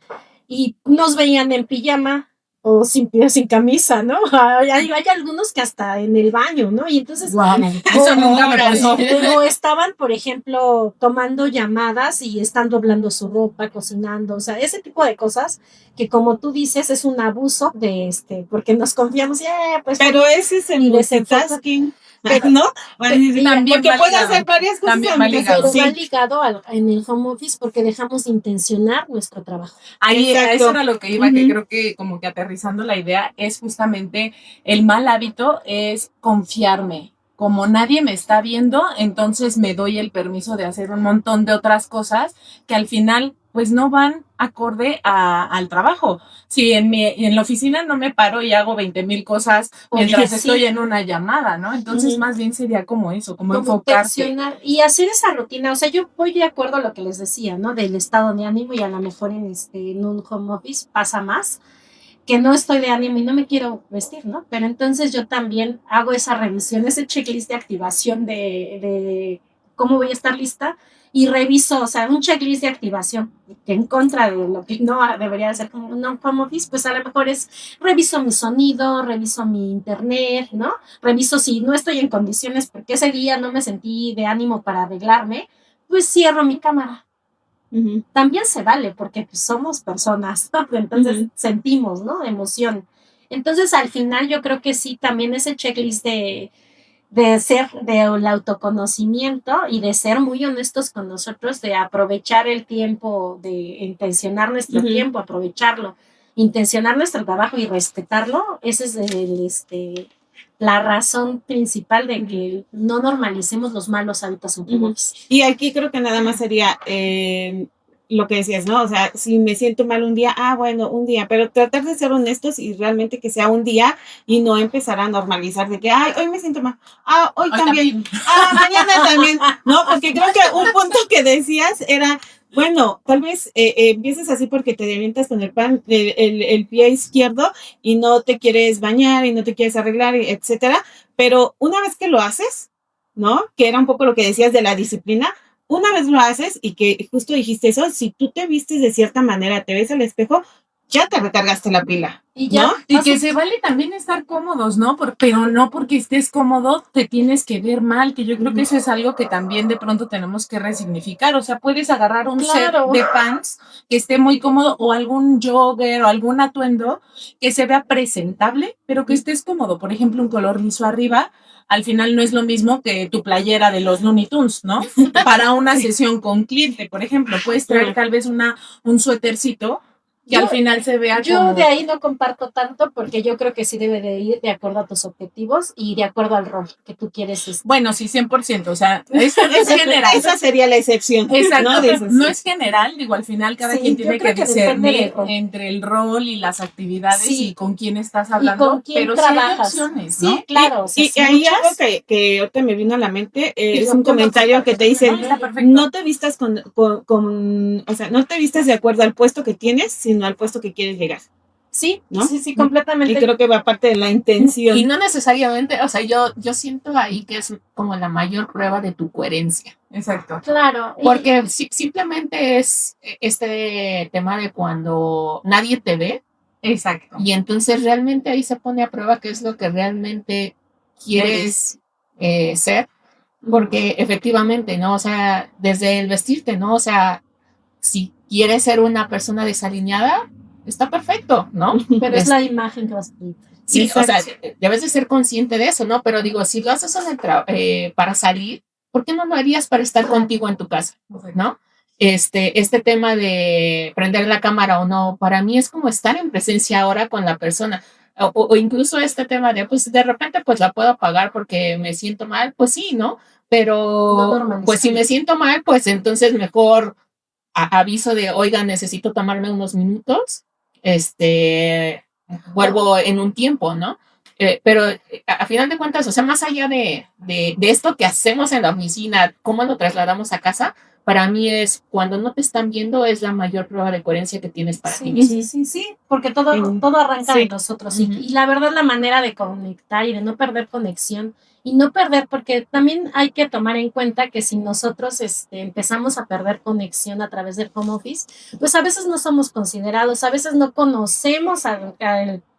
S5: y nos veían en pijama o sin camisa, ¿no? Hay algunos que hasta en el baño, ¿no? Y entonces,
S3: Eso nunca me pasó.
S5: o estaban, por ejemplo, tomando llamadas y están doblando su ropa, cocinando, o sea, ese tipo de cosas que como tú dices es un abuso de porque nos confiamos, pues.
S2: Pero ese es el
S5: y desenfoca-
S2: multitasking, ¿no?
S3: También
S2: Porque
S3: va
S2: puede
S3: ligado.
S2: hacer varias cosas
S3: También
S2: al
S3: va
S2: mismo
S3: ligado.
S5: Pero
S2: tiempo.
S5: va ligado en el home office porque dejamos de intencionar nuestro trabajo.
S3: Ahí, a
S2: Exacto.
S3: eso era lo que iba, que
S2: Ujú.
S3: creo que como que aterrizando la idea es justamente el mal hábito es confiarme. Como nadie me está viendo, entonces me doy el permiso de hacer un montón de otras cosas que al final pues no van acorde al trabajo. Si en la oficina no me paro y hago 20,000 cosas mientras
S5: Sí.
S3: estoy en una llamada, ¿no? Entonces
S2: Ujú.
S3: más bien sería como eso, como
S5: Como
S3: enfocarte.
S5: tensionar y hacer esa rutina. O sea, yo voy de acuerdo a lo que les decía, ¿no? Del estado de ánimo y a lo mejor en un home office pasa más, que no estoy de ánimo y no me quiero vestir, ¿no? Pero entonces yo también hago esa revisión, ese checklist de activación de cómo voy a estar lista y reviso, o sea, un checklist de activación que en contra de lo que no debería ser como un home office, pues a lo mejor es reviso mi sonido, reviso mi internet, ¿no? Reviso si no estoy en condiciones porque ese día no me sentí de ánimo para arreglarme, pues cierro mi cámara.
S2: Ujú.
S5: También se vale porque pues, somos personas, ¿no? Entonces
S2: Ujú.
S5: sentimos, ¿no? Emoción. Entonces al final yo creo que sí, también ese checklist del autoconocimiento y de ser muy honestos con nosotros, de aprovechar el tiempo, de intencionar nuestro
S2: Ujú.
S5: tiempo, aprovecharlo, intencionar nuestro trabajo y respetarlo, esa es la razón principal de que no normalicemos los malos hábitos en home
S2: Ujú.
S5: office.
S2: Y aquí creo que nada más sería lo que decías, ¿no? O sea, si me siento mal un día, bueno, un día, pero tratar de ser honestos y realmente que sea un día y no empezar a normalizar de que, hoy me siento mal, hoy también, mañana también, ¿no? Porque creo que un punto que decías era, bueno, tal vez empieces así porque te avientas con el pie izquierdo y no te quieres bañar y no te quieres arreglar, etcétera, pero una vez que lo haces, ¿no? Que era un poco lo que decías de la disciplina. Una vez lo haces y que justo dijiste eso, si tú te vistes de cierta manera, te ves al espejo, ya te recargaste la pila,
S5: y ya,
S2: ¿no?
S3: Y que se vale también estar cómodos, ¿no? Pero no porque estés cómodo te tienes que ver mal, que yo creo que eso es algo que también de pronto tenemos que resignificar. O sea, puedes agarrar un set de pants que esté muy cómodo o algún jogger o algún atuendo que se vea presentable, pero que estés cómodo. Por ejemplo, un color liso arriba, al final no es lo mismo que tu playera de los Looney Tunes, ¿no? Para una sesión con cliente, por ejemplo, puedes traer tal vez un suétercito que al final se vea
S5: yo
S3: como...
S5: de ahí no comparto tanto porque yo creo que sí debe de ir de acuerdo a tus objetivos y de acuerdo al rol que tú quieres.
S3: Bueno, sí, 100%, o sea, es general.
S2: Esa sería la excepción.
S3: Exacto,
S2: ¿no? Dices,
S3: no es general, digo, al final cada
S5: Sí,
S3: quien
S5: yo
S3: tiene
S5: creo
S3: que
S5: que depende
S3: discernir
S5: del rol.
S3: entre el rol y las actividades
S5: Sí.
S3: y con quién estás
S5: Y
S3: hablando,
S5: con quién
S3: pero
S5: trabajas.
S3: sí hay opciones,
S5: Sí,
S3: ¿no?
S5: claro. O sea,
S2: Y ahí algo que ahorita me vino a la mente es un comentario que te dicen,
S3: Está perfecto.
S2: no te vistas o sea, no te vistas de acuerdo al puesto que tienes, sino al puesto que quieres llegar.
S5: Sí,
S2: ¿no?
S5: sí, completamente.
S2: Y creo que va parte de la intención.
S4: Y no necesariamente, o sea, yo siento ahí que es como la mayor prueba de tu coherencia.
S3: Exacto.
S5: Claro.
S4: Porque simplemente es este tema de cuando nadie te ve.
S3: Exacto.
S4: Y entonces realmente ahí se pone a prueba qué es lo que realmente quieres ser. Porque efectivamente, ¿no? O sea, desde el vestirte, ¿no? O sea, si quieres ser una persona desalineada, está perfecto, ¿no?
S5: Pero es la imagen que vas a tener.
S4: Sí,
S2: Exacto.
S4: o sea, debes de ser consciente de eso, ¿no? Pero digo, si lo haces para salir, ¿por qué no lo harías para estar contigo en tu casa, ¿no? Este tema de prender la cámara o no, para mí es como estar en presencia ahora con la persona. O incluso este tema de, pues de repente, pues la puedo apagar porque me siento mal, pues sí, ¿no? Pero,
S5: No
S4: pues si me siento mal, pues entonces mejor aviso de, oiga, necesito tomarme unos minutos, vuelvo en un tiempo, ¿no? Pero a final de cuentas, o sea, más allá de esto que hacemos en la oficina, cómo lo trasladamos a casa, para mí es cuando no te están viendo, es la mayor prueba de coherencia que tienes para ti mismo.
S5: Sí, porque todo arranca de nosotros. Y la verdad, la manera de conectar y de no perder conexión y no perder, porque también hay que tomar en cuenta que si nosotros empezamos a perder conexión a través del home office, pues a veces no somos considerados, a veces no conocemos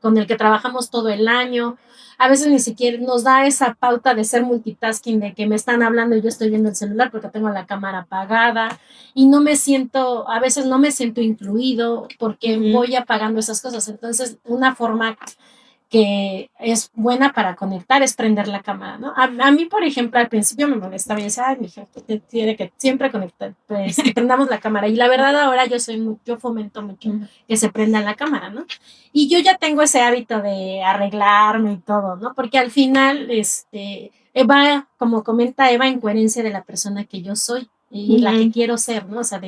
S5: con el que trabajamos todo el año, a veces ni siquiera nos da esa pauta de ser multitasking, de que me están hablando y yo estoy viendo el celular porque tengo la cámara apagada y a veces no me siento incluido porque voy apagando esas cosas. Entonces, una forma que es buena para conectar es prender la cámara, ¿no? A mí, por ejemplo, al principio me molestaba y decía, ay, mi jefe tiene que siempre conectar, pues, que prendamos la cámara. Y la verdad ahora yo fomento mucho que se prenda la cámara, ¿no? Y yo ya tengo ese hábito de arreglarme y todo, ¿no? Porque al final, va, como comenta Eva, en coherencia de la persona que yo soy y la que quiero ser, ¿no? O sea,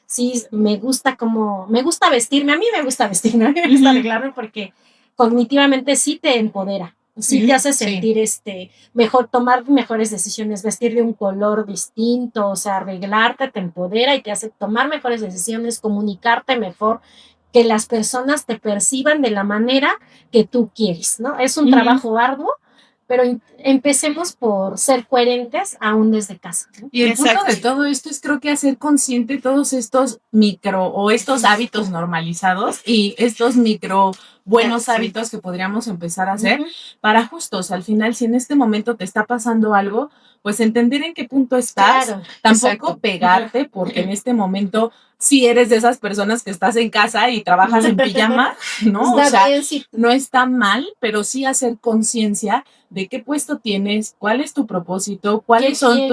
S5: sí, me gusta vestirme, a mí me gusta vestirme, a mí me gusta arreglarme porque cognitivamente sí te empodera, sí te hace sentir mejor, tomar mejores decisiones, vestir de un color distinto, o sea, arreglarte te empodera y te hace tomar mejores decisiones, comunicarte mejor, que las personas te perciban de la manera que tú quieres, ¿no? Es un trabajo arduo, pero empecemos por ser coherentes aún desde casa, ¿no?
S3: Y el punto de todo esto es, creo que, hacer consciente todos estos estos hábitos normalizados y estos buenos hábitos que podríamos empezar a hacer para justos, al final, si en este momento te está pasando algo, pues entender en qué punto estás, tampoco pegarte, porque en este momento si eres de esas personas que estás en casa y trabajas en pijama, ¿no? O sea, no está mal, pero sí hacer conciencia de qué puesto tienes, cuál es tu propósito, cuáles son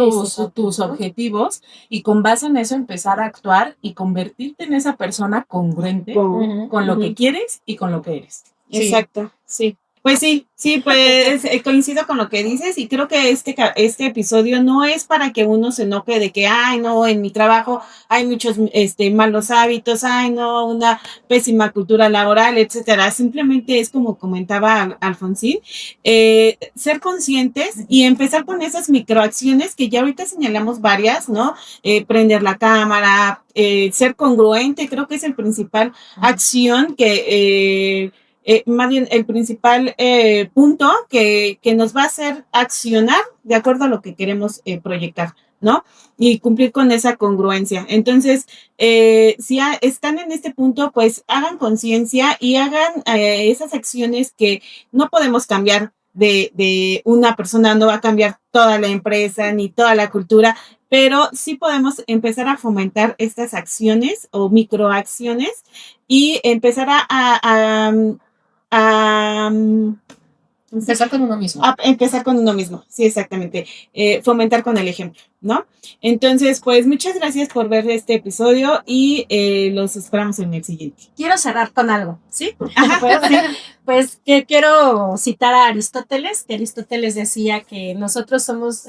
S3: tus objetivos, y con base en eso empezar a actuar y convertirte en esa persona congruente con lo que quieres y con lo que eres.
S2: Exacto, sí. Pues sí, pues coincido con lo que dices y creo que este episodio no es para que uno se enoje de que, ay, no, en mi trabajo hay muchos malos hábitos, ay, no, una pésima cultura laboral, etcétera. Simplemente es como comentaba Alfonsín, ser conscientes y empezar con esas microacciones que ya ahorita señalamos varias, ¿no? Prender la cámara, ser congruente, creo que es el principal acción que... más bien el principal punto que nos va a hacer accionar de acuerdo a lo que queremos proyectar, ¿no? Y cumplir con esa congruencia. Entonces, si están en este punto, pues hagan conciencia y hagan esas acciones que no podemos cambiar de una persona, no va a cambiar toda la empresa ni toda la cultura, pero sí podemos empezar a fomentar estas acciones o microacciones y empezar
S4: empezar con uno mismo.
S2: Empezar con uno mismo, sí, exactamente. Fomentar con el ejemplo, ¿no? Entonces, pues muchas gracias por ver este episodio y los esperamos en el siguiente.
S5: Quiero cerrar con algo, ¿sí? Pues que quiero citar a Aristóteles, que Aristóteles decía que nosotros somos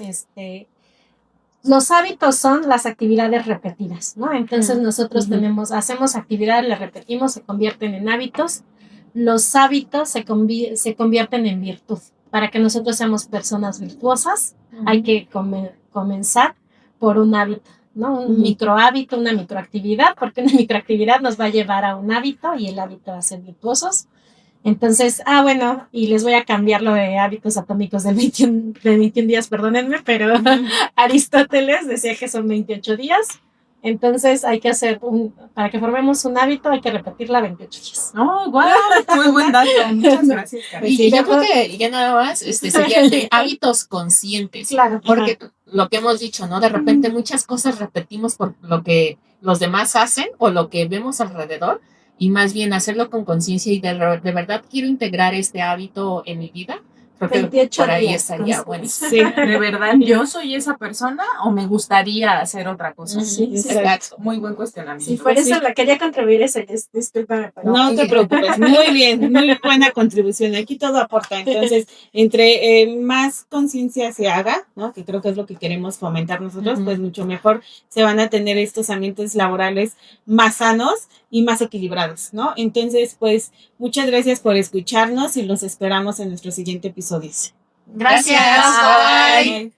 S5: los hábitos son las actividades repetidas, ¿no? Entonces nosotros hacemos actividades, las repetimos, se convierten en hábitos. Los hábitos se convierten en virtud. Para que nosotros seamos personas virtuosas, hay que comenzar por un hábito, ¿no? Un microhábito, una microactividad, porque una microactividad nos va a llevar a un hábito y el hábito va a ser virtuosos. Entonces, bueno, y les voy a cambiar lo de hábitos atómicos de 21 días, perdónenme, pero Aristóteles decía que son 28 días. Entonces hay que para que formemos un hábito hay que repetirla 28 días.
S3: ¡Oh, wow! Muy buen dato. Muchas gracias, Karen.
S4: Y yo creo que ya nada más sería de hábitos conscientes.
S5: Claro.
S4: Porque lo que hemos dicho, ¿no? De repente muchas cosas repetimos por lo que los demás hacen o lo que vemos alrededor, y más bien hacerlo con conciencia y de verdad quiero integrar este hábito en mi vida. Creo que por ahí estaría buenísimo.
S3: Sí, de verdad, ¿yo soy esa persona o me gustaría hacer otra cosa?
S5: Sí,
S3: exacto. Muy buen cuestionamiento.
S5: Sí, por eso la quería contribuir eso, discúlpame.
S2: No te preocupes, muy bien, muy buena contribución. Aquí todo aporta. Entonces, entre más conciencia se haga, ¿no? Que creo que es lo que queremos fomentar nosotros, pues mucho mejor se van a tener estos ambientes laborales más sanos y más equilibrados, ¿no? Entonces, pues, muchas gracias por escucharnos y los esperamos en nuestro siguiente episodio.
S4: Gracias.
S3: Bye.
S2: Bye.